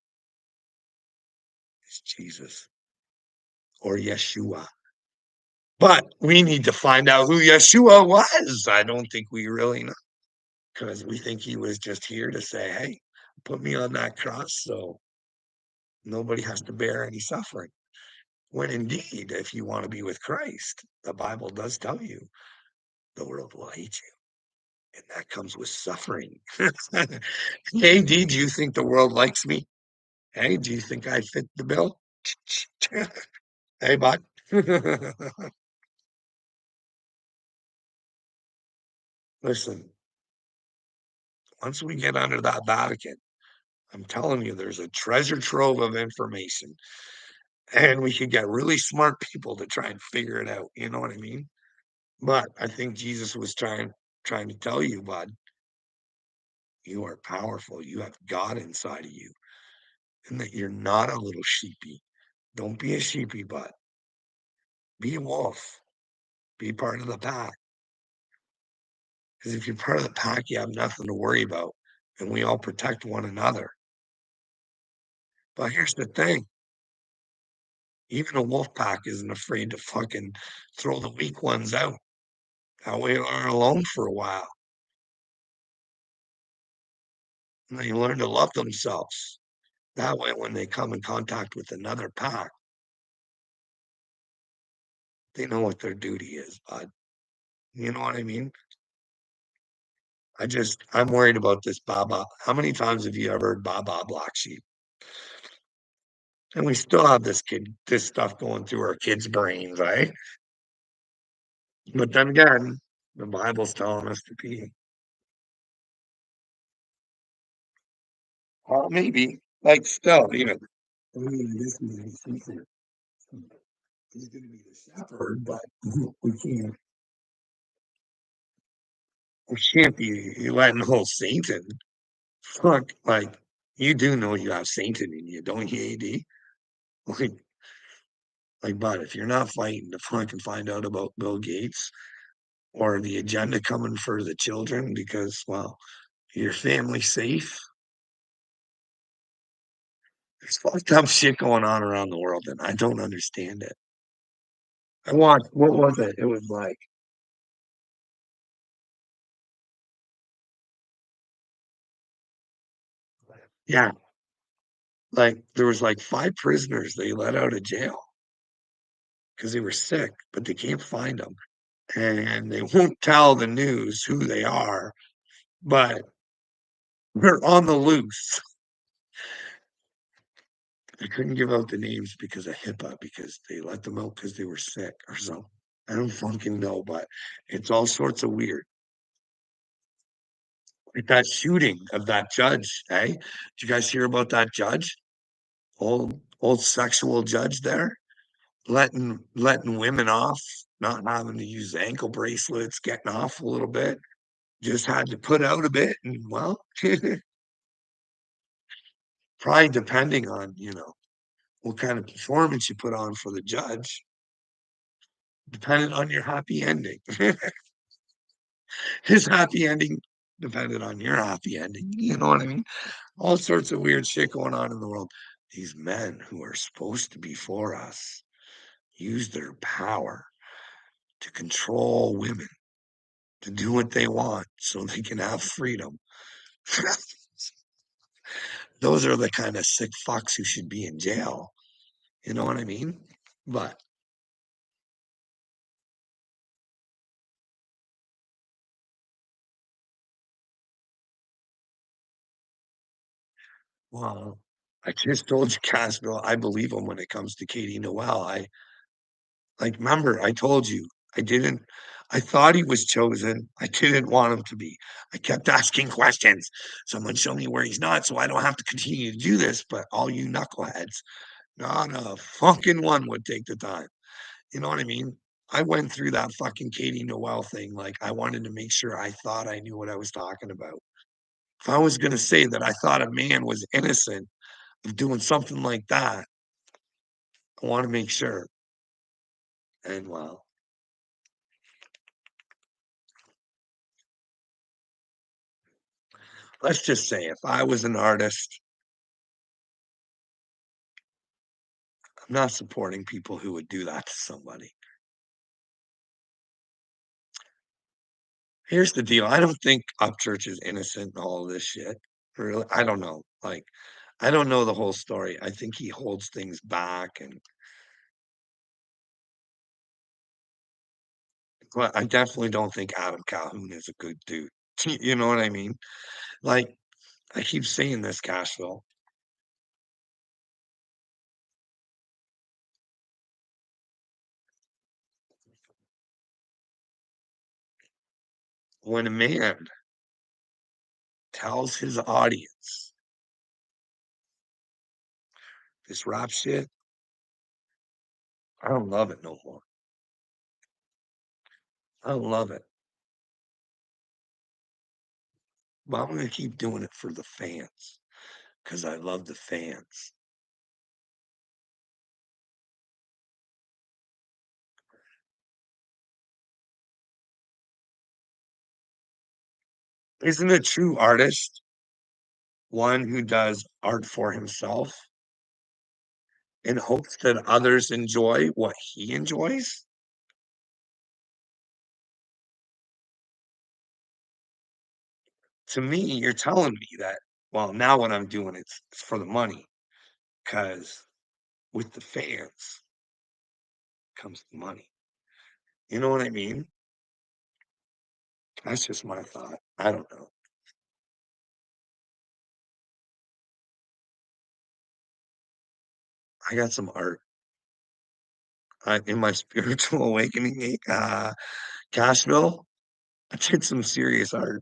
is Jesus or Yeshua. But we need to find out who Yeshua was. I don't think we really know because we think he was just here to say, hey, put me on that cross so nobody has to bear any suffering. When indeed, if you want to be with Christ, the Bible does tell you the world will hate you. And that comes with suffering. Hey, D, do you think the world likes me? Hey, do you think I fit the bill? Hey, bud. Listen, once we get under that Vatican, I'm telling you, there's a treasure trove of information, and we could get really smart people to try and figure it out. You know what I mean? But I think Jesus was trying to tell you, bud, you are powerful. You have God inside of you, and that you're not a little sheepy. Don't be a sheepy, bud. Be a wolf. Be part of the pack. Because if you're part of the pack, you have nothing to worry about, and we all protect one another. But here's the thing: Even a wolf pack isn't afraid to fucking throw the weak ones out. That way they're alone for a while, and they learn to love themselves. That way, when they come in contact with another pack, they know what their duty is, bud. You know what I mean? I'm worried about this Baba. How many times have you ever heard Baba Black Sheep? And we still have this stuff going through our kids' brains, right? But then again, the Bible's telling us to be, well, maybe, like, still, even, I mean, this man, he's going to be the shepherd, but we can't be letting whole Satan fuck. Like, you do know you have Satan in you, don't you, AD? Like, but if you're not fighting to fucking find out about Bill Gates or the agenda coming for the children because, well, your family's safe, there's fucked up shit going on around the world, and I don't understand it. I watched, what was it? It was like, yeah, like there was like 5 prisoners they let out of jail because they were sick, but they can't find them. And they won't tell the news who they are, but they're on the loose. They couldn't give out the names because of HIPAA, because they let them out because they were sick or something. I don't fucking know, but it's all sorts of weird. Like that shooting of that judge, eh? Did you guys hear about that judge? Old sexual judge there, letting women off, not having to use ankle bracelets, getting off a little bit. Just had to put out a bit, and well, probably depending on, what kind of performance you put on for the judge, depending on your happy ending. His happy ending depended on your happy ending. You know what I mean? All sorts of weird shit going on in the world. These men who are supposed to be for us use their power to control women, to do what they want so they can have freedom. Those are the kind of sick fucks who should be in jail. You know what I mean? But, well, I just told you, Casville, I believe him when it comes to Katie Noel. Remember, I told you, I didn't, I thought he was chosen. I didn't want him to be. I kept asking questions. Someone show me where he's not so I don't have to continue to do this. But all you knuckleheads, not a fucking one would take the time. You know what I mean? I went through that fucking Katie Noel thing. Like, I wanted to make sure I thought I knew what I was talking about. If I was going to say that I thought a man was innocent of doing something like that, I want to make sure. And well, let's just say if I was an artist, I'm not supporting people who would do that to somebody. Here's the deal. I don't think Upchurch is innocent in all of this shit. Really, I don't know. Like, I don't know the whole story. I think he holds things back, and but I definitely don't think Adam Calhoun is a good dude. You know what I mean? Like, I keep saying this, Cashville. When a man tells his audience this rap shit, I don't love it no more. I don't love it. But I'm gonna keep doing it for the fans because I love the fans. Isn't a true artist one who does art for himself? in hopes that others enjoy what he enjoys? To me, you're telling me that, well, now what I'm doing, it's for the money, because with the fans comes the money. You know what I mean? That's just my thought. I don't know. I got some art. In my spiritual awakening, Cashville, I did some serious art.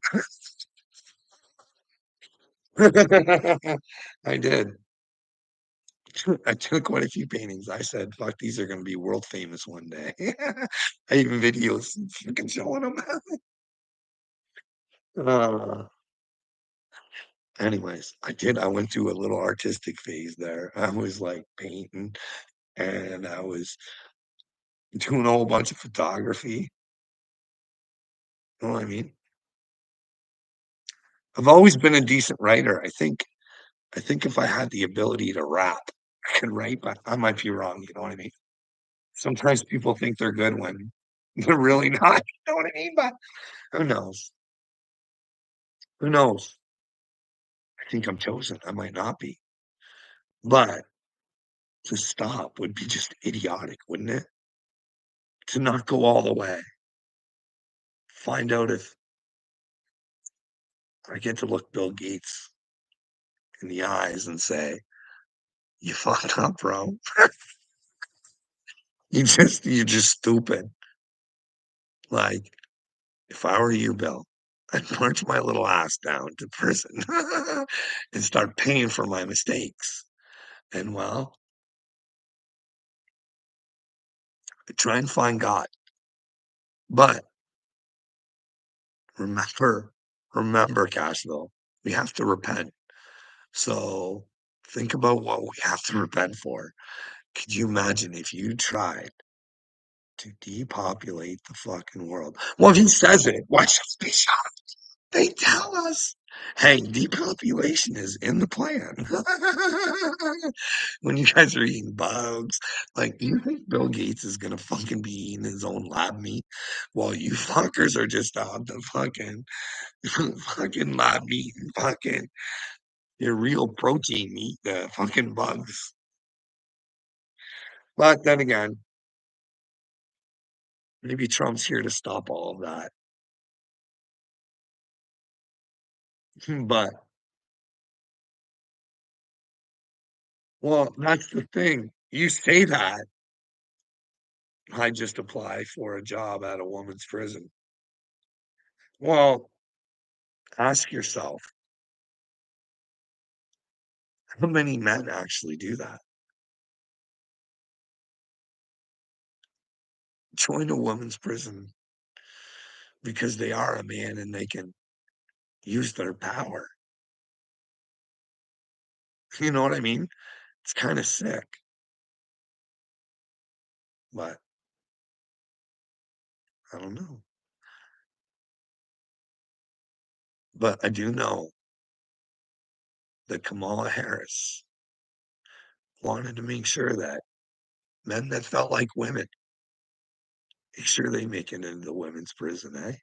I did. I took quite a few paintings. I said, "Fuck, these are gonna be world famous one day." I even videos fucking showing them. Uh, anyways, I went through a little artistic phase there. I was, like, painting, and I was doing a whole bunch of photography. You know what I mean? I've always been a decent writer. I think if I had the ability to rap, I could write, but I might be wrong, you know what I mean? Sometimes people think they're good when they're really not, you know what I mean? But who knows? Who knows? I think I'm chosen, I might not be. But to stop would be just idiotic, wouldn't it? To not go all the way. Find out if I get to look Bill Gates in the eyes and say, "You fucked up, bro. You're just stupid." Like, if I were you, Bill, I'd march my little ass down to prison and start paying for my mistakes. And, well, try and find God. But remember, remember, Cashville, we have to repent. So think about what we have to repent for. Could you imagine if you tried to depopulate the fucking world? Well, he says it. Why should we be shocked? They tell us, hey, depopulation is in the plan. When you guys are eating bugs, like, do you think Bill Gates is gonna fucking be eating his own lab meat while you fuckers are just on the fucking fucking lab meat and fucking your real protein meat, the fucking bugs. But then again, maybe Trump's here to stop all of that. But, well, that's the thing. You say that, I just apply for a job at a woman's prison. Well, ask yourself, how many men actually do that? Join a woman's prison because they are a man and they can use their power. You know what I mean? It's kind of sick, but I don't know. But I do know that Kamala Harris wanted to make sure that men that felt like women, make sure they make it into the women's prison, eh?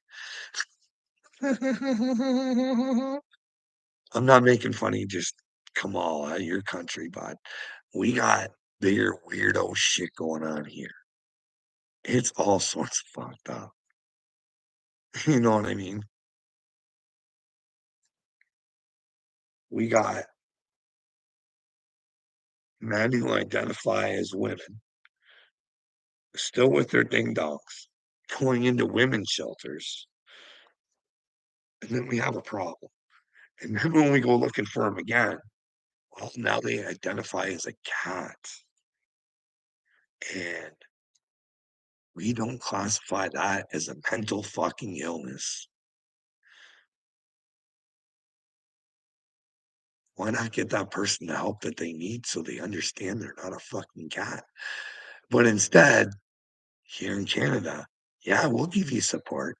I'm not making fun of you, just Kamala, your country, but we got bigger weirdo shit going on here. It's all sorts of fucked up. You know what I mean? We got men who identify as women, still with their ding dongs, going into women's shelters, and then we have a problem. And then when we go looking for them again, well, now they identify as a cat, and we don't classify that as a mental fucking illness. Why not get that person the help that they need so they understand they're not a fucking cat? But instead, here in Canada, yeah, we'll give you support.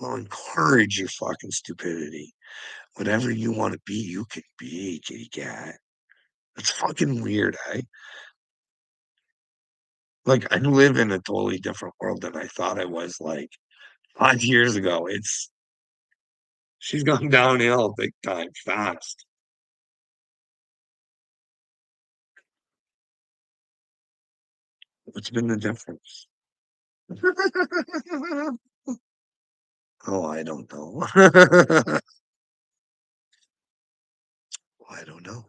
We'll encourage your fucking stupidity. Whatever you want to be, you can be, kitty cat. It's fucking weird, eh? Like, I live in a totally different world than I thought I was, like, 5 years ago. She's gone downhill big time fast. What's been the difference? Oh, I don't know. I don't know.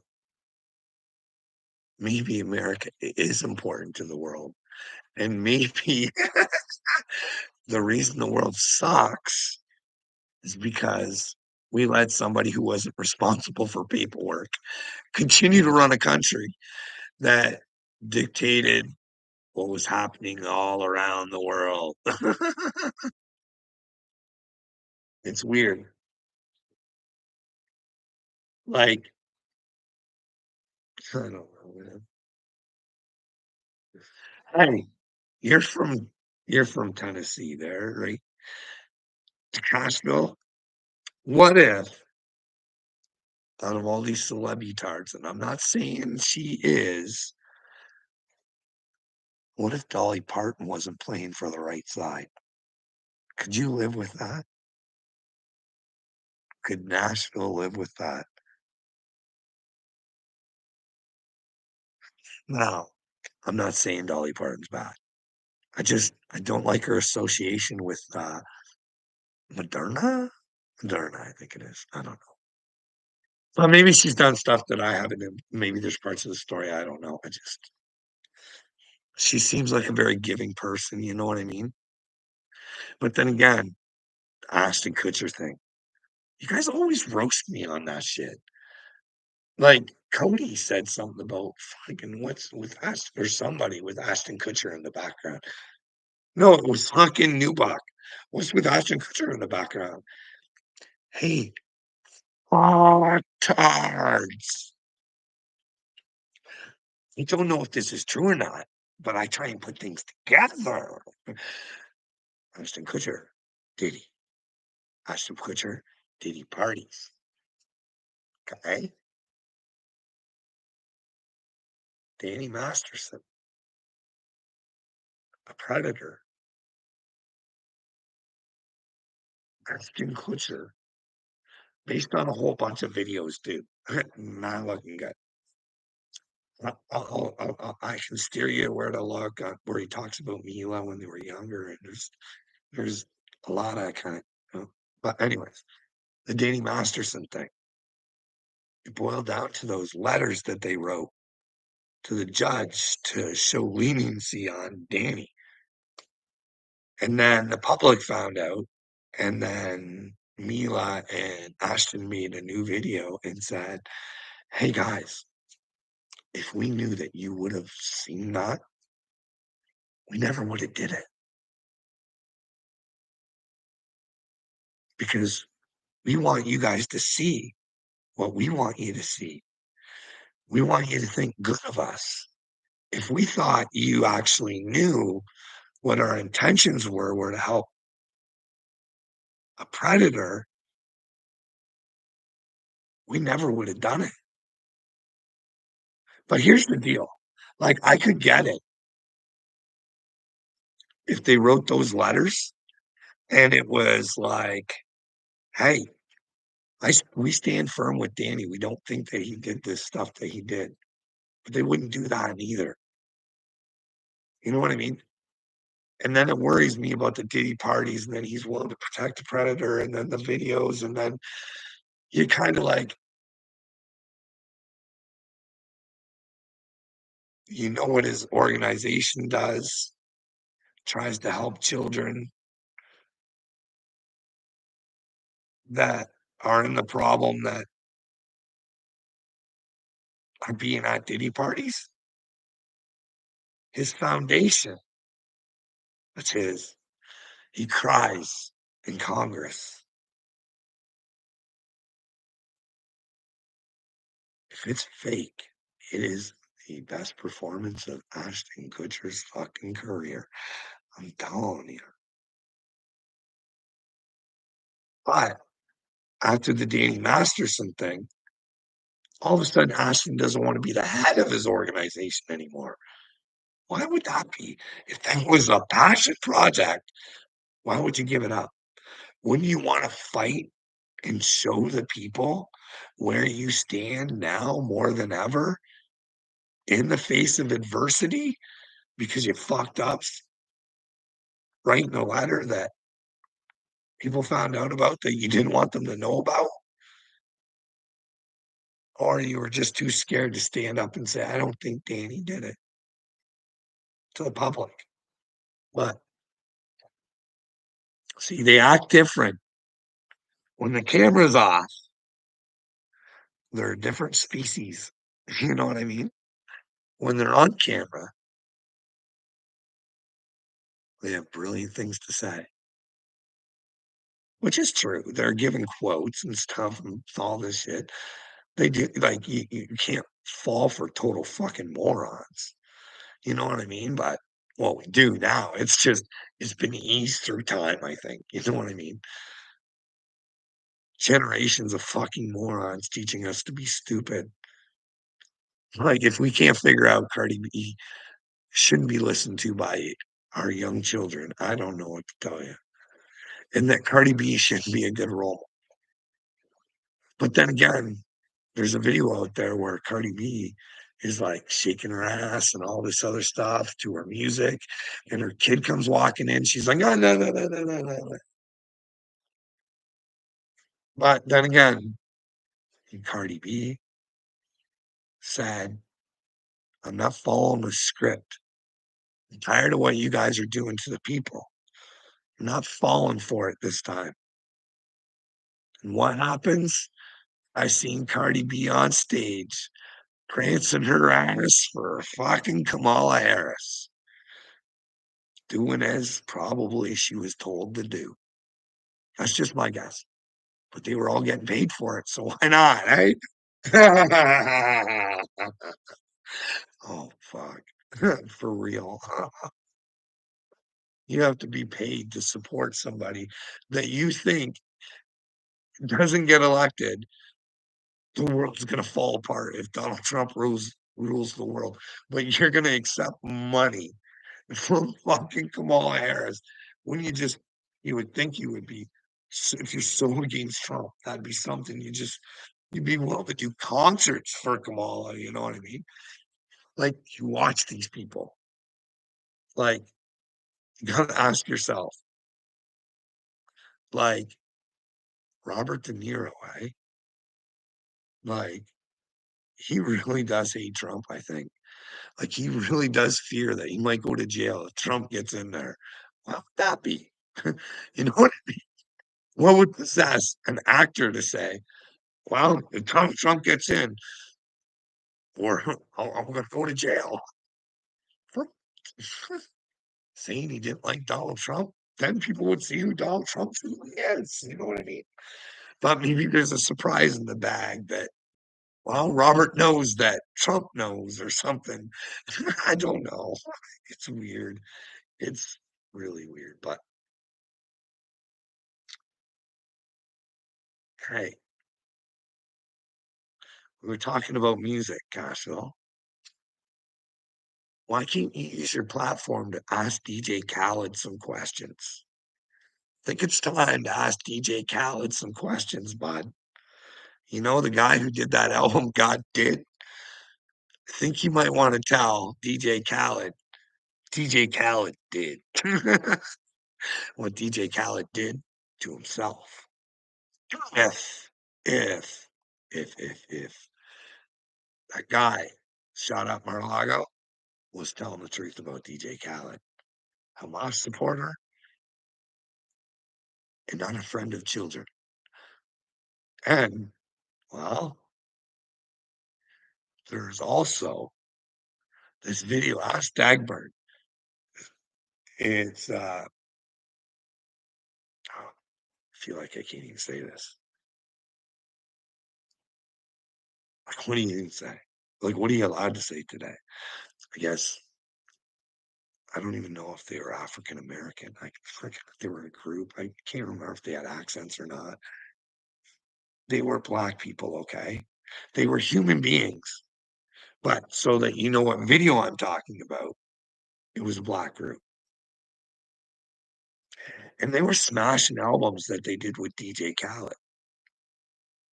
Maybe America is important to the world, and maybe the reason the world sucks is because we let somebody who wasn't responsible for paperwork continue to run a country that dictated what was happening all around the world. It's weird. Like, I don't know, man. Hey, you're from you're from Tennessee there, right? Nashville. What if out of all these celebritards, and I'm not saying she is, what if Dolly Parton wasn't playing for the right side? Could you live with that? Could Nashville live with that? No, I'm not saying Dolly Parton's bad. I don't like her association with Moderna. Moderna, I think it is. I don't know. Well, maybe she's done stuff that I haven't. Maybe there's parts of the story I don't know. She seems like a very giving person. You know what I mean? But then again, Ashton Kutcher thing. You guys always roast me on that shit. Like Cody said something about fucking what's with Ashton or somebody with Ashton Kutcher in the background. No, it was fucking Newbach. What's with Ashton Kutcher in the background? Hey, fucktards. I don't know if this is true or not, but I try and put things together. Ashton Kutcher, Diddy. Ashton Kutcher, Diddy parties. Okay. Danny Masterson, a predator. Ashton Kutcher, based on a whole bunch of videos, dude. Not looking good. I can steer you where to look where he talks about Mila when they were younger, and there's a lot of kind of, but anyways, the Danny Masterson thing. It boiled down to those letters that they wrote to the judge to show leniency on Danny. And then the public found out, and then Mila and Ashton made a new video and said, "Hey guys, if we knew that you would have seen that, we never would have did it because we want you guys to see what we want you to see. We want you to think good of us. If we thought you actually knew what our intentions were to help a predator, we never would have done it." But here's the deal. Like, I could get it if they wrote those letters and it was like, "Hey, we stand firm with Danny. We don't think that he did this stuff that he did." But they wouldn't do that either. You know what I mean? And then it worries me about the Diddy parties, and then he's willing to protect the predator, and then the videos, and then you kind of like, you know what his organization does, tries to help children that are in the problem that are being at Diddy parties. His foundation, that's his. He cries in Congress. If it's fake, it is the best performance of Ashton Kutcher's fucking career. I'm telling you. But after the Danny Masterson thing, All of a sudden, Ashton doesn't wanna be the head of his organization anymore. Why would that be? If that was a passion project, why would you give it up? Wouldn't you wanna fight and show the people where you stand now more than ever in the face of adversity because you fucked up writing a letter that people found out about that you didn't want them to know about? Or you were just too scared to stand up and say, "I don't think Danny did it," to the public. But, see, they act different. When the camera's off, they're a different species, you know what I mean? When they're on camera, they have brilliant things to say, which is true. They're giving quotes and stuff and all this shit. They do like, you can't fall for total fucking morons, you know what I mean? But well, we do now. It's just it's been eased through time, I think, you know what I mean? Generations of fucking morons teaching us to be stupid. Like, if we can't figure out Cardi B shouldn't be listened to by our young children, I don't know what to tell you. And that Cardi B shouldn't be a good role. But then again, there's a video out there where Cardi B is, like, shaking her ass and all this other stuff to her music, and her kid comes walking in, she's like, "Oh, no, no, no, no, no, no, no." But then again, Cardi B said, "I'm not following the script. I'm tired of what you guys are doing to the people. I'm not falling for it this time." And what happens? I seen Cardi B on stage prancing her ass for fucking Kamala Harris, doing as probably she was told to do. That's just my guess. But they were all getting paid for it, so why not, eh? Oh, fuck. For real. You have to be paid to support somebody that you think doesn't get elected, the world's gonna fall apart if Donald Trump rules the world, but you're gonna accept money from fucking Kamala Harris when you would think you would be if you're so against Trump, that'd be something you'd be willing to do concerts for Kamala, you know what I mean? Like, you watch these people, like, you gotta ask yourself, like, Robert De Niro, eh? Like, he really does hate Trump, I think. Like, he really does fear that he might go to jail if Trump gets in there. What would that be? You know what what would possess an actor to say, "Well, if Trump gets in, or I'm gonna go to jail," for saying he didn't like Donald Trump, then people would see who Donald Trump really is, you know what I mean? But maybe there's a surprise in the bag that, well, Robert knows that Trump knows or something. I don't know. It's weird. It's really weird, but hey, we were talking about music, Cashville. Why can't you use your platform to ask DJ Khaled some questions? I think it's time to ask DJ Khaled some questions, bud. You know, the guy who did that album, God Did? I think you might want to tell DJ Khaled did what DJ Khaled did to himself. If, if, if that guy shot up Mar-a-Lago was telling the truth about DJ Khaled, Hamas supporter and not a friend of children. And, well, there's also this video, Ask Dagbert. It's, I feel like I can't even say this. Like, what do you even say? Like, what are you allowed to say today? I guess I don't even know if they were African American. I forget if they were a group. I can't remember if they had accents or not. They were black people, okay? They were human beings. But so that you know what video I'm talking about, it was a black group. And they were smashing albums that they did with DJ Khaled,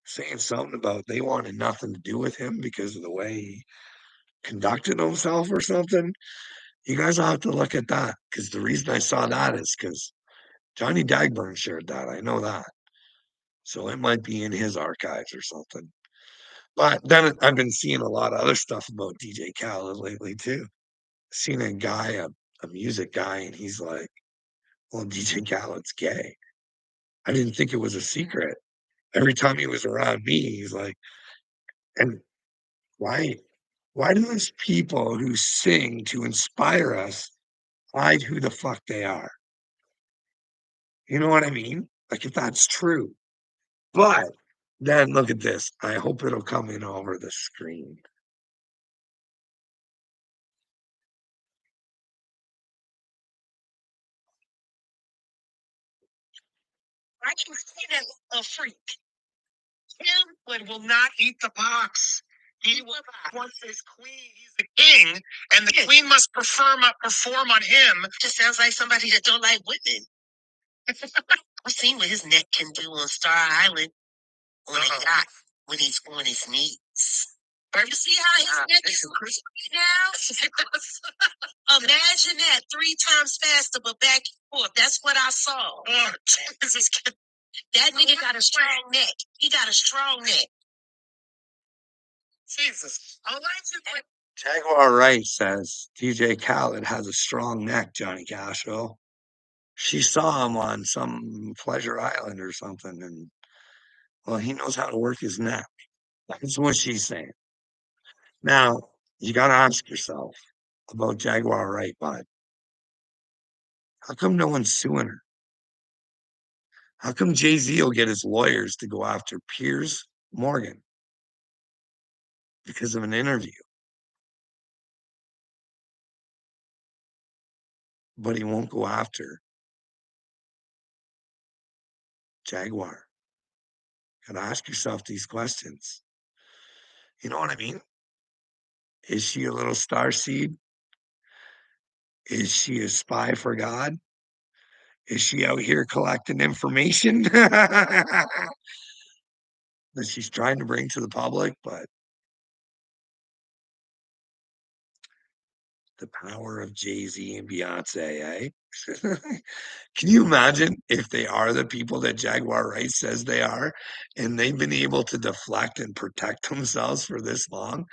saying something about they wanted nothing to do with him because of the way he conducted himself or something. You guys will have to look at that because the reason I saw that is because Johnny Dagburn shared that. I know that. So it might be in his archives or something. But then I've been seeing a lot of other stuff about DJ Khaled lately too. Seen a guy, a music guy, and he's like, well, DJ Khaled's gay. I didn't think it was a secret. Every time he was around me, he's like, and why why do those people who sing to inspire us hide who the fuck they are? You know what I mean? Like if that's true. But then look at this. I hope it'll come in over the screen. I can see that a freak. Him will not eat the box. He wants his queen. He's the king, and the queen must perform on him. Just sounds like somebody that don't like women. I've seen what his neck can do on Star Island on a yacht when he's on his knees. You see how his neck is crispy now? Imagine that 3 times faster, but back and forth. That's what I saw. Oh, Jesus. That nigga got a strong neck. He got a strong neck. Jesus. Jaguar Wright says DJ Khaled has a strong neck, Johnny Cashville. She saw him on some pleasure island or something, and well, he knows how to work his neck. That's what she's saying. Now, you got to ask yourself about Jaguar Wright, bud. How come no one's suing her? How come Jay-Z will get his lawyers to go after Piers Morgan because of an interview, but he won't go after Jaguar? Got to ask yourself these questions. You know what I mean? Is she a little star seed? Is she a spy for God? Is she out here collecting information that she's trying to bring to the public? But the power of Jay-Z and Beyonce, eh? Can you imagine if they are the people that Jaguar Wright says they are, and they've been able to deflect and protect themselves for this long?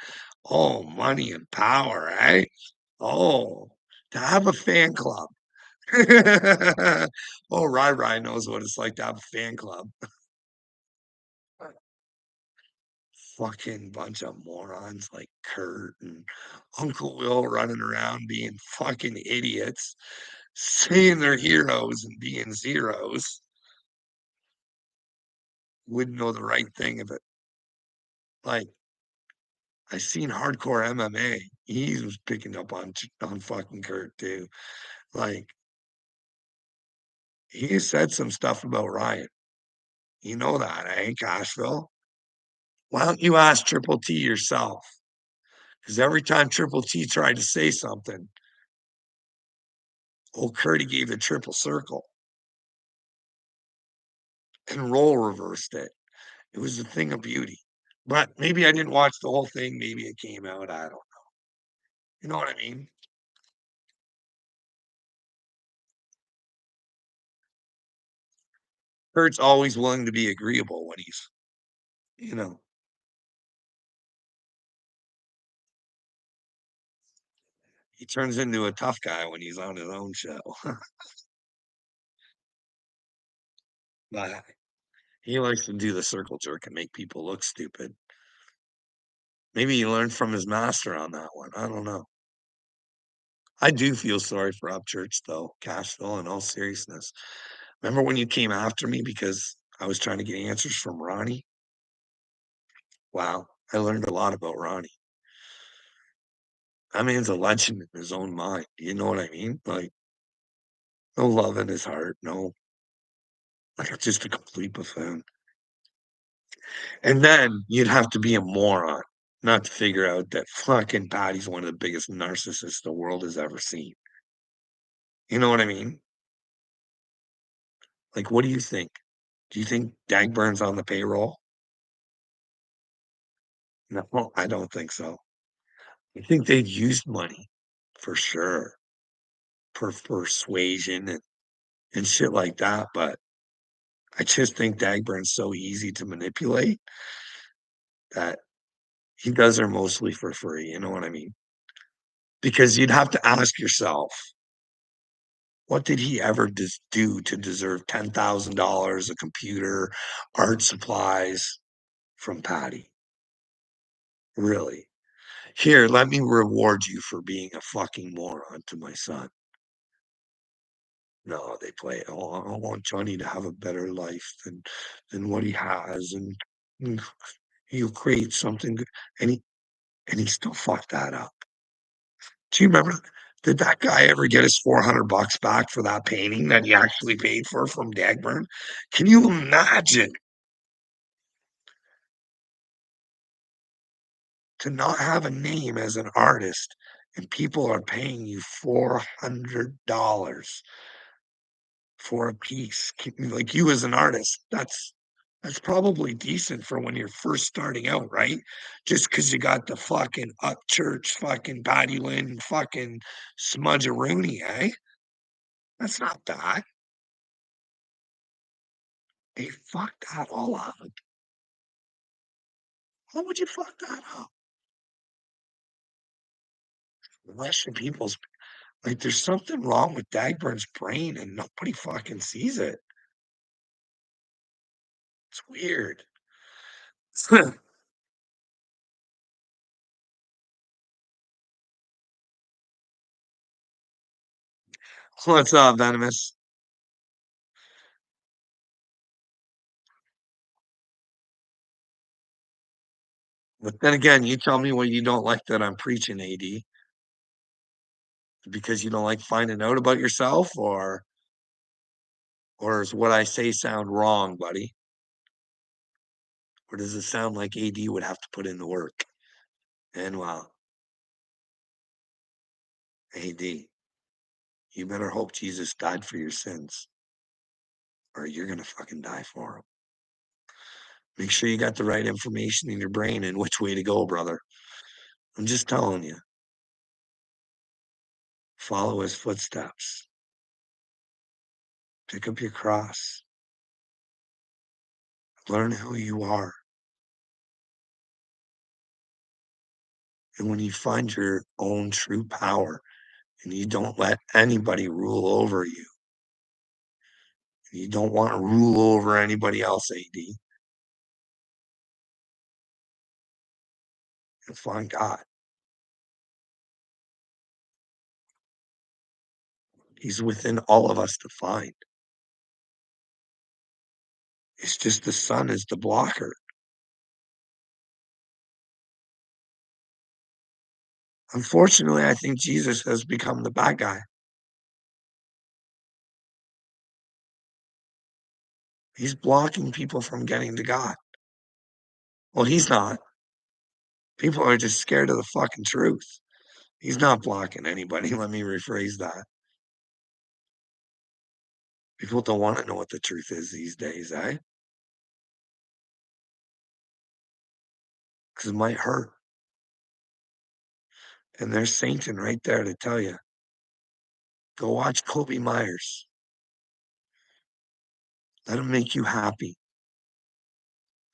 Oh, money and power, eh? Oh, to have a fan club. Oh, Rai knows what it's like to have a fan club. Fucking bunch of morons like Kurt and Uncle Will running around being fucking idiots, saying they're heroes and being zeros. Wouldn't know the right thing of it. Like I seen hardcore MMA. He was picking up on fucking Kurt too. Like he said some stuff about Ryan. You know that, eh, Cashville? Why don't you ask Triple T yourself? Because every time Triple T tried to say something, old Curdy gave the triple circle and roll reversed it. It was a thing of beauty. But maybe I didn't watch the whole thing. Maybe it came out. I don't know. You know what I mean? Kurt's always willing to be agreeable when he's, you know, he turns into a tough guy when he's on his own show. But he likes to do the circle jerk and make people look stupid. Maybe he learned from his master on that one. I don't know. I do feel sorry for Upchurch though, Cashville, in all seriousness. Remember when you came after me because I was trying to get answers from Ronnie? Wow, I learned a lot about Ronnie. That man's a legend in his own mind. You know what I mean? Like, no love in his heart. No, like just a complete buffoon. And then you'd have to be a moron not to figure out that fucking Patty's one of the biggest narcissists the world has ever seen. You know what I mean? Like, what do you think? Do you think Dagburn's on the payroll? No, I don't think so. I think they've used money for sure for persuasion and shit like that. But I just think Dagburn's so easy to manipulate that he does her mostly for free. You know what I mean? Because you'd have to ask yourself, what did he ever do to deserve $10,000, a computer, art supplies from Patty? Really? Here, let me reward you for being a fucking moron to my son. No, they play, "Oh, I want Johnny to have a better life than what he has, and mm, he'll create something good," and he still fucked that up. Do you remember, did that guy ever get his 400 bucks back for that painting that he actually paid for from Dagburn? Can you imagine to not have a name as an artist and people are paying you $400 for a piece? Like, you as an artist, that's probably decent for when you're first starting out, right? Just because you got the fucking Upchurch fucking Patty Lynn fucking smudge-a-rooney, eh? That's not bad. They fucked that all up. How would you fuck that up? Russian people's, like, there's something wrong with Dagburn's brain and nobody fucking sees it. It's weird. What's up, Venomous? But then again, you tell me what you don't like that I'm preaching, AD, because you don't like finding out about yourself, or is what I say sound wrong, buddy? Or does it sound like AD would have to put in the work? And well, AD, you better hope Jesus died for your sins, or you're gonna fucking die for him. Make sure you got the right information in your brain and which way to go, brother. I'm just telling you, follow his footsteps. Pick up your cross. Learn who you are. And when you find your own true power and you don't let anybody rule over you, and you don't want to rule over anybody else, AD, and find God. He's within all of us to find. It's just the sun is the blocker. Unfortunately, I think Jesus has become the bad guy. He's blocking people from getting to God. Well, he's not. People are just scared of the fucking truth. He's not blocking anybody. Let me rephrase that. People don't want to know what the truth is these days, eh? Because it might hurt. And there's Satan right there to tell you, go watch Kobe Myers. Let him make you happy.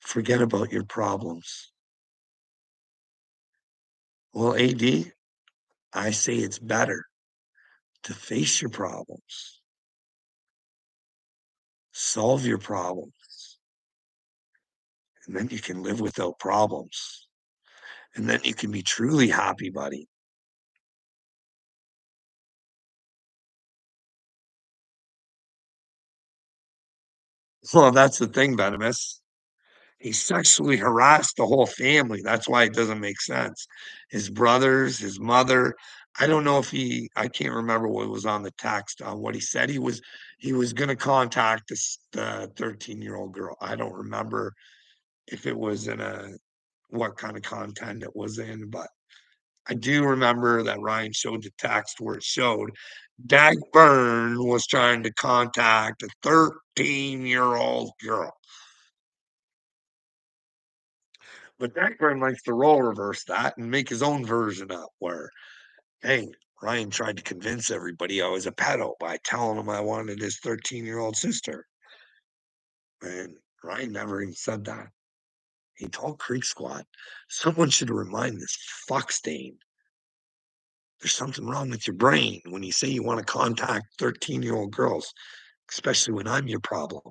Forget about your problems. Well, AD, I say it's better to face your problems, solve your problems, and then you can live without problems. And then you can be truly happy, buddy. Well, that's the thing, Venomous. He sexually harassed the whole family. That's why it doesn't make sense. His brothers, his mother. I don't know if I can't remember what was on the text on what he said. He was going to contact the 13-year-old girl. I don't remember if it was in a what kind of content it was in, but I do remember that Ryan showed the text where it showed Dag Byrne was trying to contact a 13-year-old girl. But Dag Byrne likes to role reverse that and make his own version up where, hey, Ryan tried to convince everybody I was a pedo by telling him I wanted his 13-year-old sister. And Ryan never even said that. He told Creek Squad, someone should remind this fuck stain there's something wrong with your brain when you say you want to contact 13-year-old girls, especially when I'm your problem.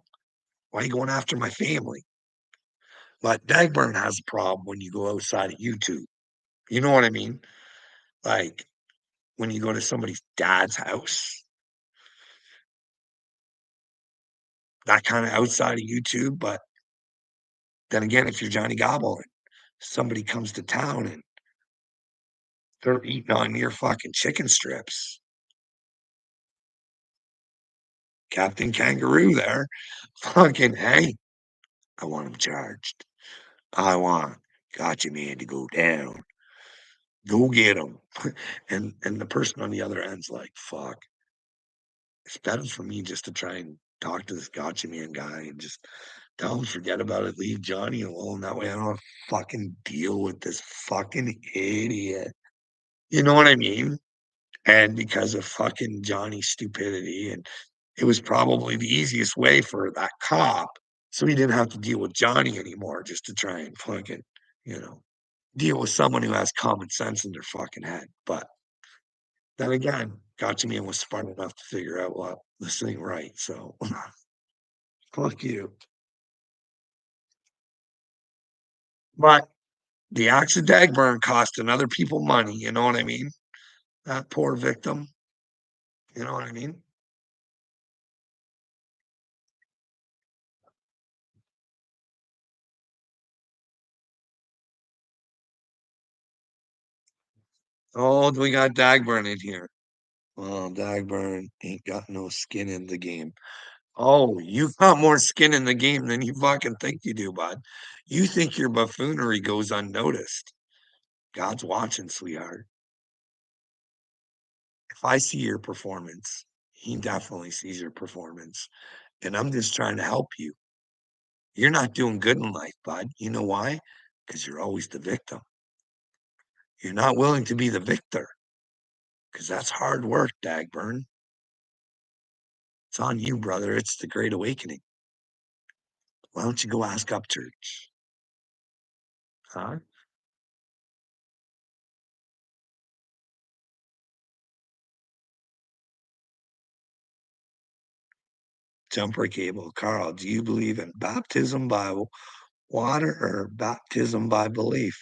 Why are you going after my family? But Dagburn has a problem when you go outside of YouTube. You know what I mean? Like when you go to somebody's dad's house, that kind of outside of YouTube. But then again, if you're Johnny Gobble and somebody comes to town and they're eating on your fucking chicken strips, Captain Kangaroo there, fucking, hey, I want him charged. I want Gotcha Man to go down. Go get him. And the person on the other end's like, fuck. It's better for me just to try and talk to this Gotcha Man guy and just tell him forget about it, leave Johnny alone. That way I don't have to fucking deal with this fucking idiot. You know what I mean? And because of fucking Johnny's stupidity, and it was probably the easiest way for that cop, so he didn't have to deal with Johnny anymore just to try and fucking, you know, deal with someone who has common sense in their fucking head. But then again, Gotcha Man was smart enough to figure out, well, this ain't right. So fuck you. But the axe of Dagburn cost another people money. You know what I mean? That poor victim. You know what I mean? Oh, we got Dagburn in here. Well, Dagburn ain't got no skin in the game. Oh, you got more skin in the game than you fucking think you do, bud. You think your buffoonery goes unnoticed. God's watching, sweetheart. If I see your performance, he definitely sees your performance. And I'm just trying to help you. You're not doing good in life, bud. You know why? Because you're always the victim. You're not willing to be the victor because that's hard work, Dagburn. It's on you, brother. It's the great awakening. Why don't you go ask up church? Huh? Jumper cable. Carl, do you believe in baptism by water or baptism by belief?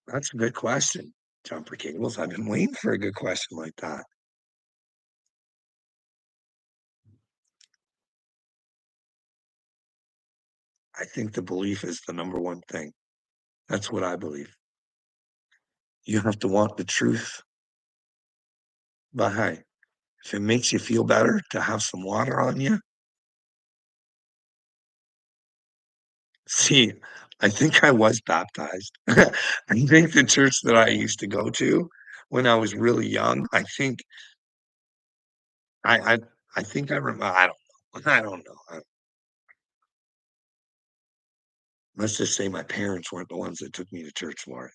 That's a good question. Jumper cables. I've been waiting for a good question like that. I think the belief is the number one thing. That's what I believe. You have to want the truth. But hey, if it makes you feel better to have some water on you, see, I think I was baptized. I think the church that I used to go to when I was really young, I I think I remember. I don't know. I don't know. Let's just say my parents weren't the ones that took me to church for it.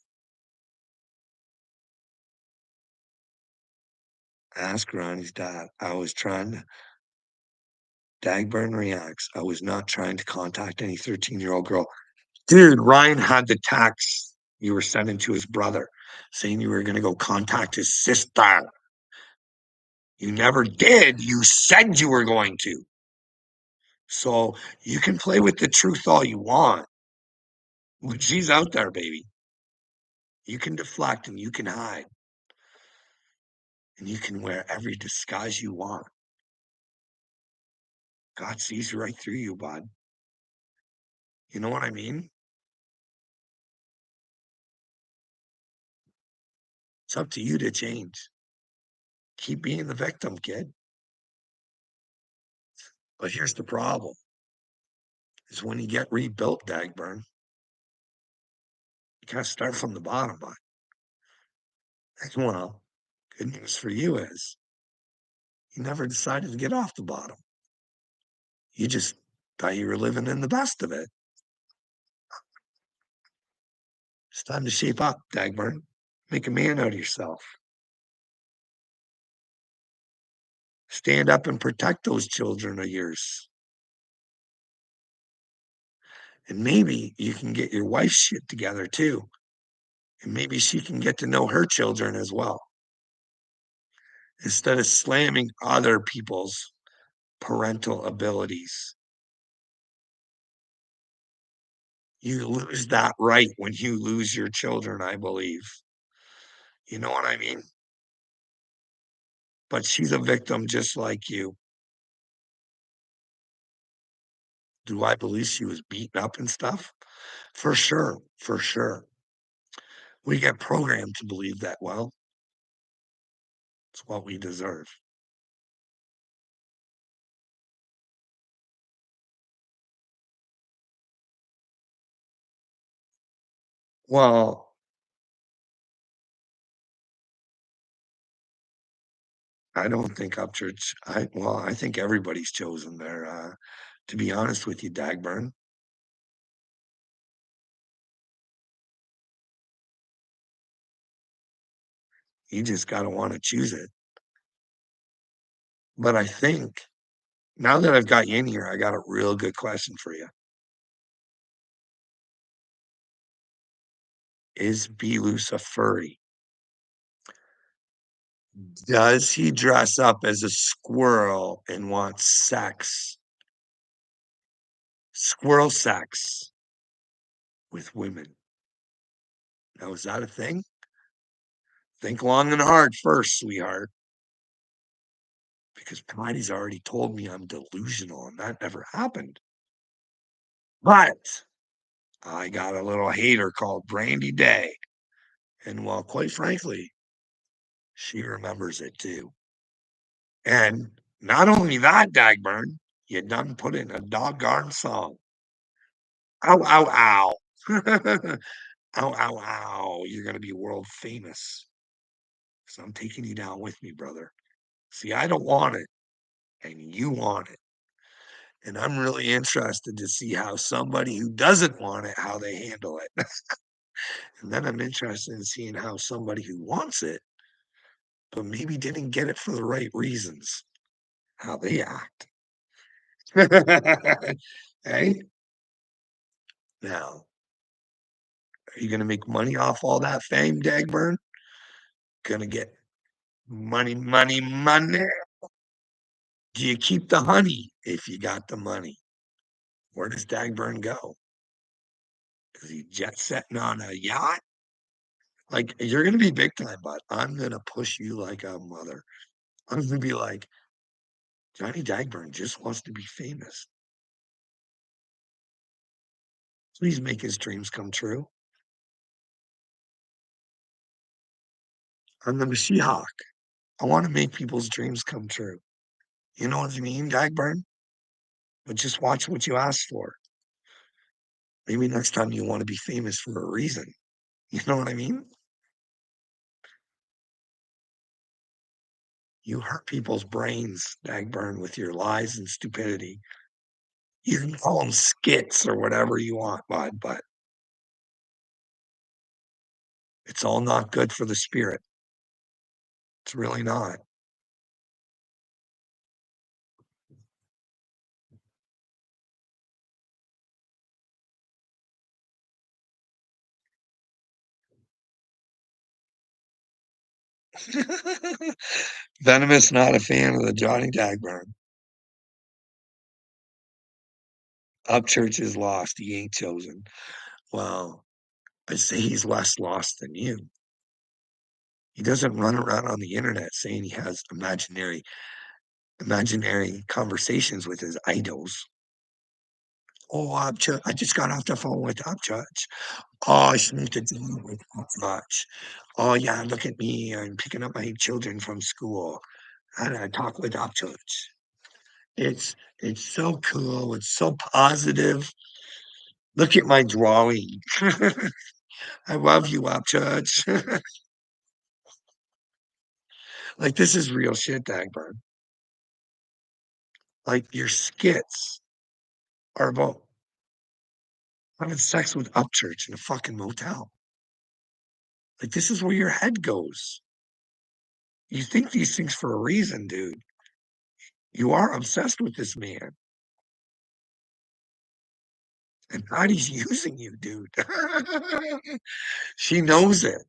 Ask Ronnie's dad. I was trying to Dagburn reacts. I was not trying to contact any 13-year-old girl. Dude, Ryan had the text you were sending to his brother saying you were going to go contact his sister. You never did. You said you were going to. So you can play with the truth all you want, but she's out there, baby. You can deflect and you can hide and you can wear every disguise you want. God sees right through you, bud. You know what I mean? It's up to you to change. Keep being the victim, kid. But here's the problem, is when you get rebuilt, Dagburn, you gotta start from the bottom, bud. Well, good news for you is you never decided to get off the bottom. You just thought you were living in the best of it. It's time to shape up, Dagburn. Make a man out of yourself. Stand up and protect those children of yours. And maybe you can get your wife's shit together too. And maybe she can get to know her children as well. Instead of slamming other people's parental abilities. You lose that right when you lose your children, I believe. You know what I mean? But she's a victim just like you. Do I believe she was beaten up and stuff? For sure, for sure. We get programmed to believe that, well, it's what we deserve. Well, I don't think Upchurch I think everybody's chosen there, to be honest with you, Dagburn. You just gotta wanna choose it. But I think now that I've got you in here, I got a real good question for you. Is Beelus a furry? Does he dress up as a squirrel and want sex? Squirrel sex with women. Now, is that a thing? Think long and hard first, sweetheart, because Patty's already told me I'm delusional and that never happened. But I got a little hater called Brandy Day. And well, quite frankly, she remembers it too. And not only that, Dagburn, you done put in a doggone song. Ow, ow, ow. Ow, ow, ow. You're going to be world famous. So I'm taking you down with me, brother. See, I don't want it, and you want it. And I'm really interested to see how somebody who doesn't want it, how they handle it. And then I'm interested in seeing how somebody who wants it, but maybe didn't get it for the right reasons, how they act. Hey, now, are you going to make money off all that fame, Dagburn? Gonna get money, money, money. Do you keep the honey if you got the money? Where does Dagburn go? Is he jet setting on a yacht? Like, you're gonna be big time, but I'm gonna push you like a mother. I'm gonna be like, Johnny Dagburn just wants to be famous. Please make his dreams come true. I'm the She-Hawk. I want to make people's dreams come true. You know what I mean, Dagburn? But just watch what you ask for. Maybe next time you want to be famous for a reason. You know what I mean? You hurt people's brains, Dagburn, with your lies and stupidity. You can call them skits or whatever you want, bud, but it's all not good for the spirit. It's really not. Venomous not a fan of the Johnny Dagburn. Upchurch is lost. He ain't chosen. Well, I say he's less lost than you. He doesn't run around on the internet saying he has imaginary conversations with his idols. Oh, Upchurch, I just got off the phone with Upchurch. Oh, I smoked a joint with Upchurch. Oh, yeah, look at me. I'm picking up my children from school. And I talk with Upchurch. It's so cool, it's so positive. Look at my drawing. I love you, up church. Like, this is real shit, Dagburn. Like, your skits are about having sex with Upchurch in a fucking motel. Like, this is where your head goes. You think these things for a reason, dude. You are obsessed with this man, and Patty's using you, dude. She knows it.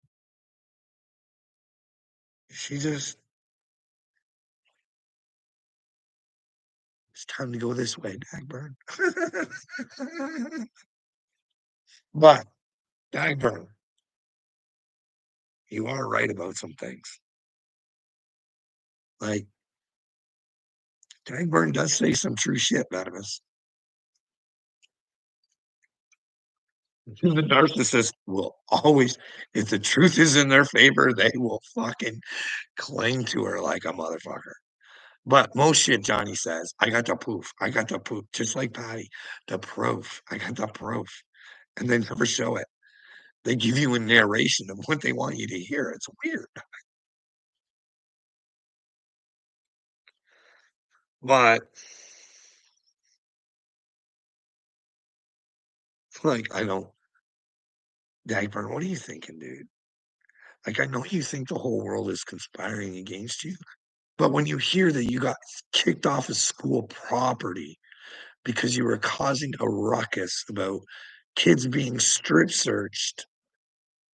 She just, it's time to go this way, Dagburn. But, Dagburn, you are right about some things. Like, Dagburn does say some true shit, Venomous. The narcissist will always, if the truth is in their favor, they will fucking cling to her like a motherfucker. But most shit Johnny says, I got the proof. I got the proof. Just like Patty, the proof. I got the proof. And they never show it. They give you a narration of what they want you to hear. It's weird. But like, I don't, Dagburn, what are you thinking, dude? Like, I know you think the whole world is conspiring against you, but when you hear that you got kicked off of school property because you were causing a ruckus about kids being strip searched,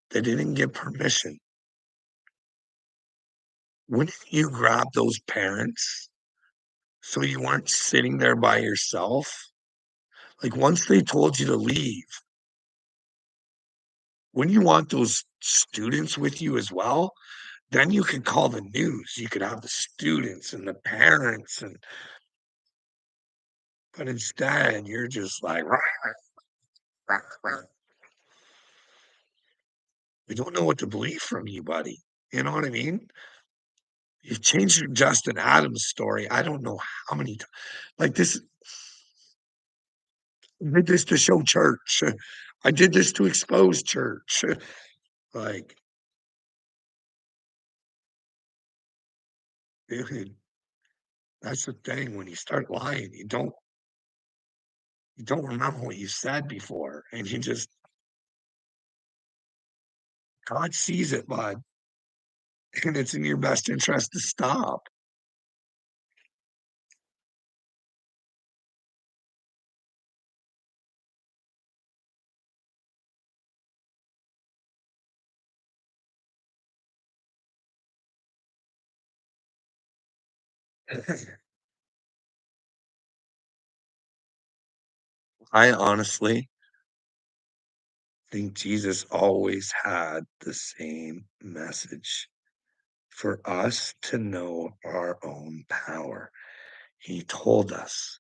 they didn't get permission. Wouldn't you grab those parents so you weren't sitting there by yourself? Like, once they told you to leave, wouldn't you want those students with you as well? Then you could call the news. You could have the students and the parents, and but instead you're just like, we don't know what to believe from you, buddy. You know what I mean? You've changed your Justin Adams story. I don't know how many times. Like this, I did this to show church. I did this to expose church. Like, dude, that's the thing. When you start lying, you don't remember what you said before, and you just God sees it, bud, and it's in your best interest to stop. I honestly think Jesus always had the same message for us to know our own power. He told us,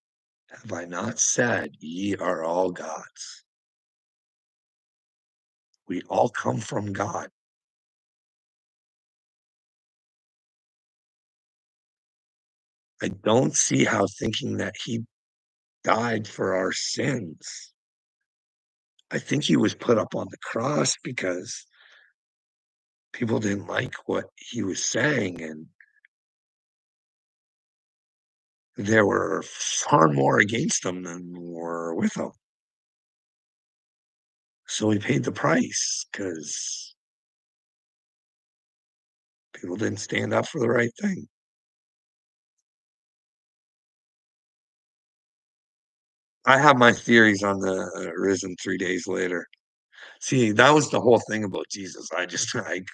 have I not said ye are all gods? We all come from God. I don't see how thinking that he died for our sins. I think he was put up on the cross because people didn't like what he was saying, and there were far more against him than were with him. So he paid the price because people didn't stand up for the right thing. I have my theories on the risen 3 days later. See, that was the whole thing about Jesus. I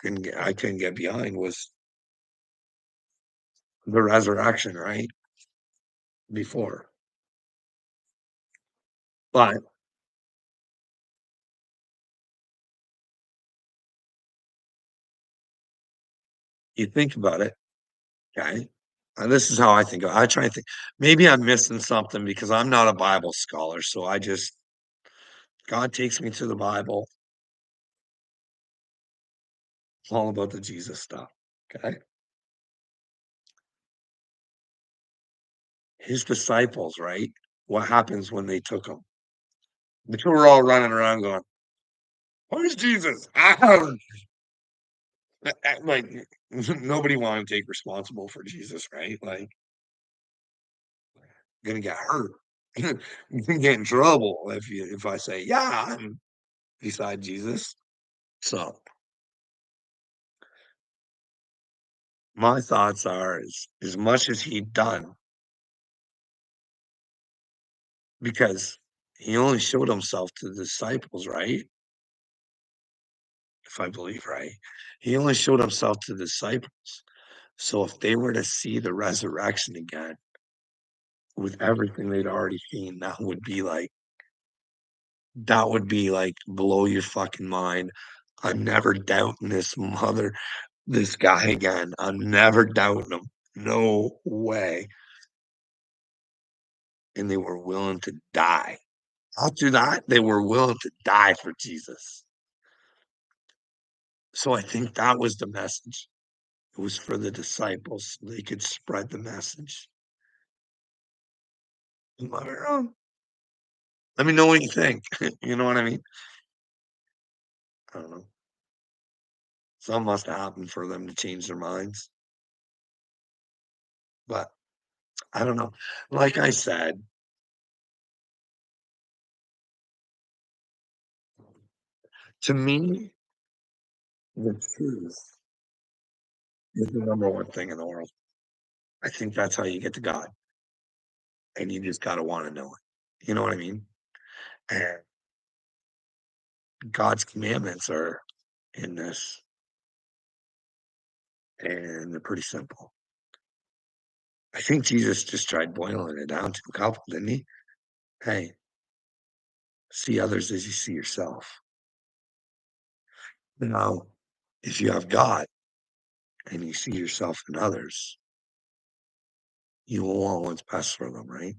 couldn't get behind was the resurrection, right? Before. But you think about it, okay? This is how I think. I try to think. Maybe I'm missing something because I'm not a Bible scholar. So I just God takes me to the Bible, all about the Jesus stuff. Okay. his disciples, right? What happens when they took him? They were all running around going, "Where's Jesus?" Like, nobody wanted to take responsible for Jesus, right? Like, gonna get hurt. You can get in trouble if I say, "Yeah, I'm beside Jesus." So, my thoughts are is as much as he'd done, because he only showed himself to the disciples, right? If I believe right. He only showed himself to the disciples. So if they were to see the resurrection again with everything they'd already seen, that would be like blow your fucking mind. I'm never doubting this guy again. I'm never doubting him. No way. And they were willing to die. After that, they were willing to die for Jesus. So I think that was the message. It was for the disciples. So they could spread the message. Am I wrong? Let me know what you think. You know what I mean? I don't know. Something must have happened for them to change their minds. But I don't know. Like I said, to me, the truth is the number one thing in the world. I think that's how you get to God. And you just gotta wanna know it. You know what I mean? And God's commandments are in this, and they're pretty simple. I think Jesus just tried boiling it down to a couple, didn't he? Hey, see others as you see yourself. Now, if you have God and you see yourself in others, you will want what's best for them, right?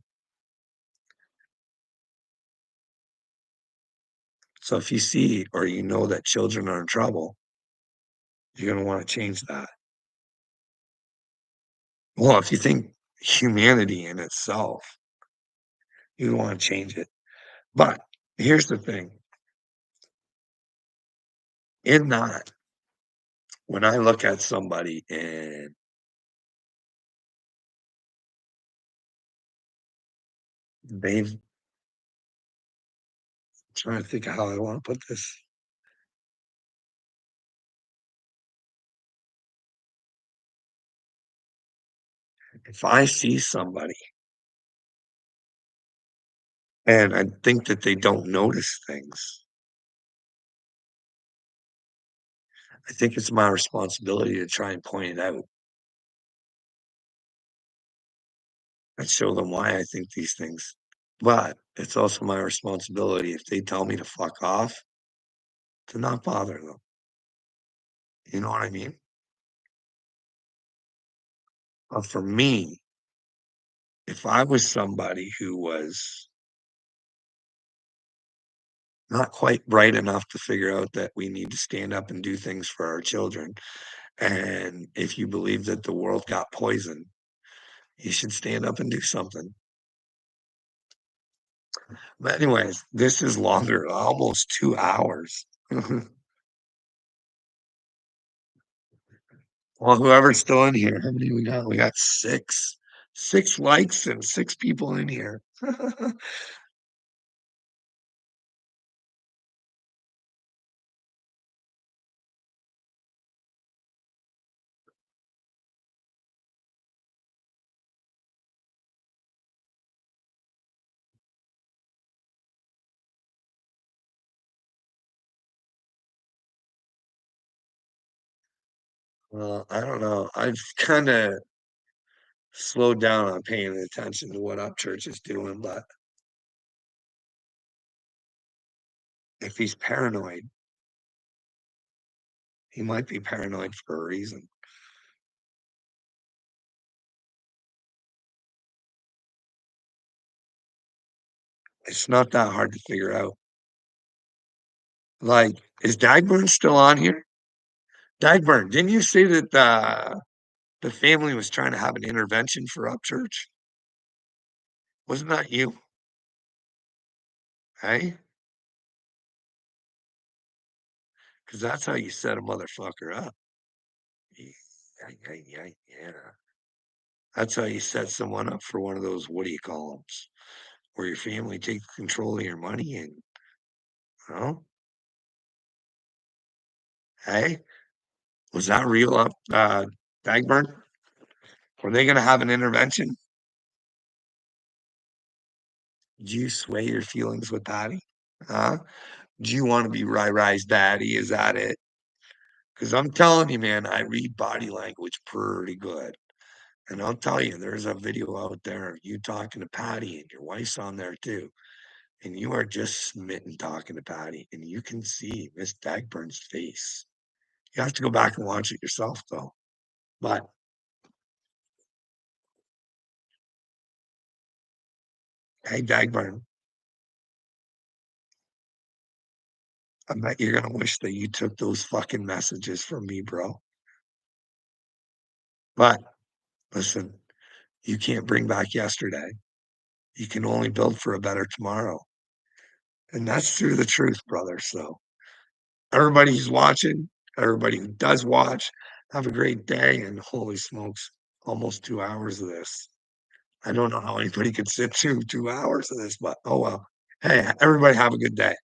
So if you see or you know that children are in trouble, you're gonna wanna change that. Well, if you think humanity in itself, you wanna change it. But here's the thing, in that, when I look at somebody and they've trying to think of how I wanna put this. If I see somebody and I think that they don't notice things, I think it's my responsibility to try and point it out and show them why I think these things. But it's also my responsibility if they tell me to fuck off, to not bother them. You know what I mean? But for me, if I was somebody who was not quite bright enough to figure out that we need to stand up and do things for our children, and if you believe that the world got poisoned, you should stand up and do something. But anyways, this is longer, almost 2 hours. Well, whoever's still in here, how many we got? We got 6. 6 likes and 6 people in here. Well, I don't know. I've kinda slowed down on paying attention to what Upchurch is doing, but if he's paranoid, he might be paranoid for a reason. It's not that hard to figure out. Like, is Dagburn still on here? Dagburn, didn't you say that the family was trying to have an intervention for Upchurch? Wasn't that you? Hey, because that's how you set a motherfucker up. Yeah, yeah, yeah, yeah. That's how you set someone up for one of those, what do you call 'em, where your family takes control of your money and, you know? Hey, was that real up, Dagburn? Were they gonna have an intervention? Do you sway your feelings with Patty? Huh? Do you wanna be Rai Rai's daddy? Is that it? Because 'Cause I'm telling you, man, I read body language pretty good, and I'll tell you, there's a video out there of you talking to Patty, and your wife's on there too, and you are just smitten talking to Patty, and you can see Miss Dagburn's face. You have to go back and watch it yourself, though. But, hey, Dagburn, I bet you're gonna wish that you took those fucking messages from me, bro. But, listen, you can't bring back yesterday. You can only build for a better tomorrow, and that's through the truth, brother, so everybody who's watching, everybody who does watch, have a great day, and holy smokes, almost 2 hours of this. I don't know how anybody could sit through 2 hours of this, but, oh well. Hey, everybody have a good day.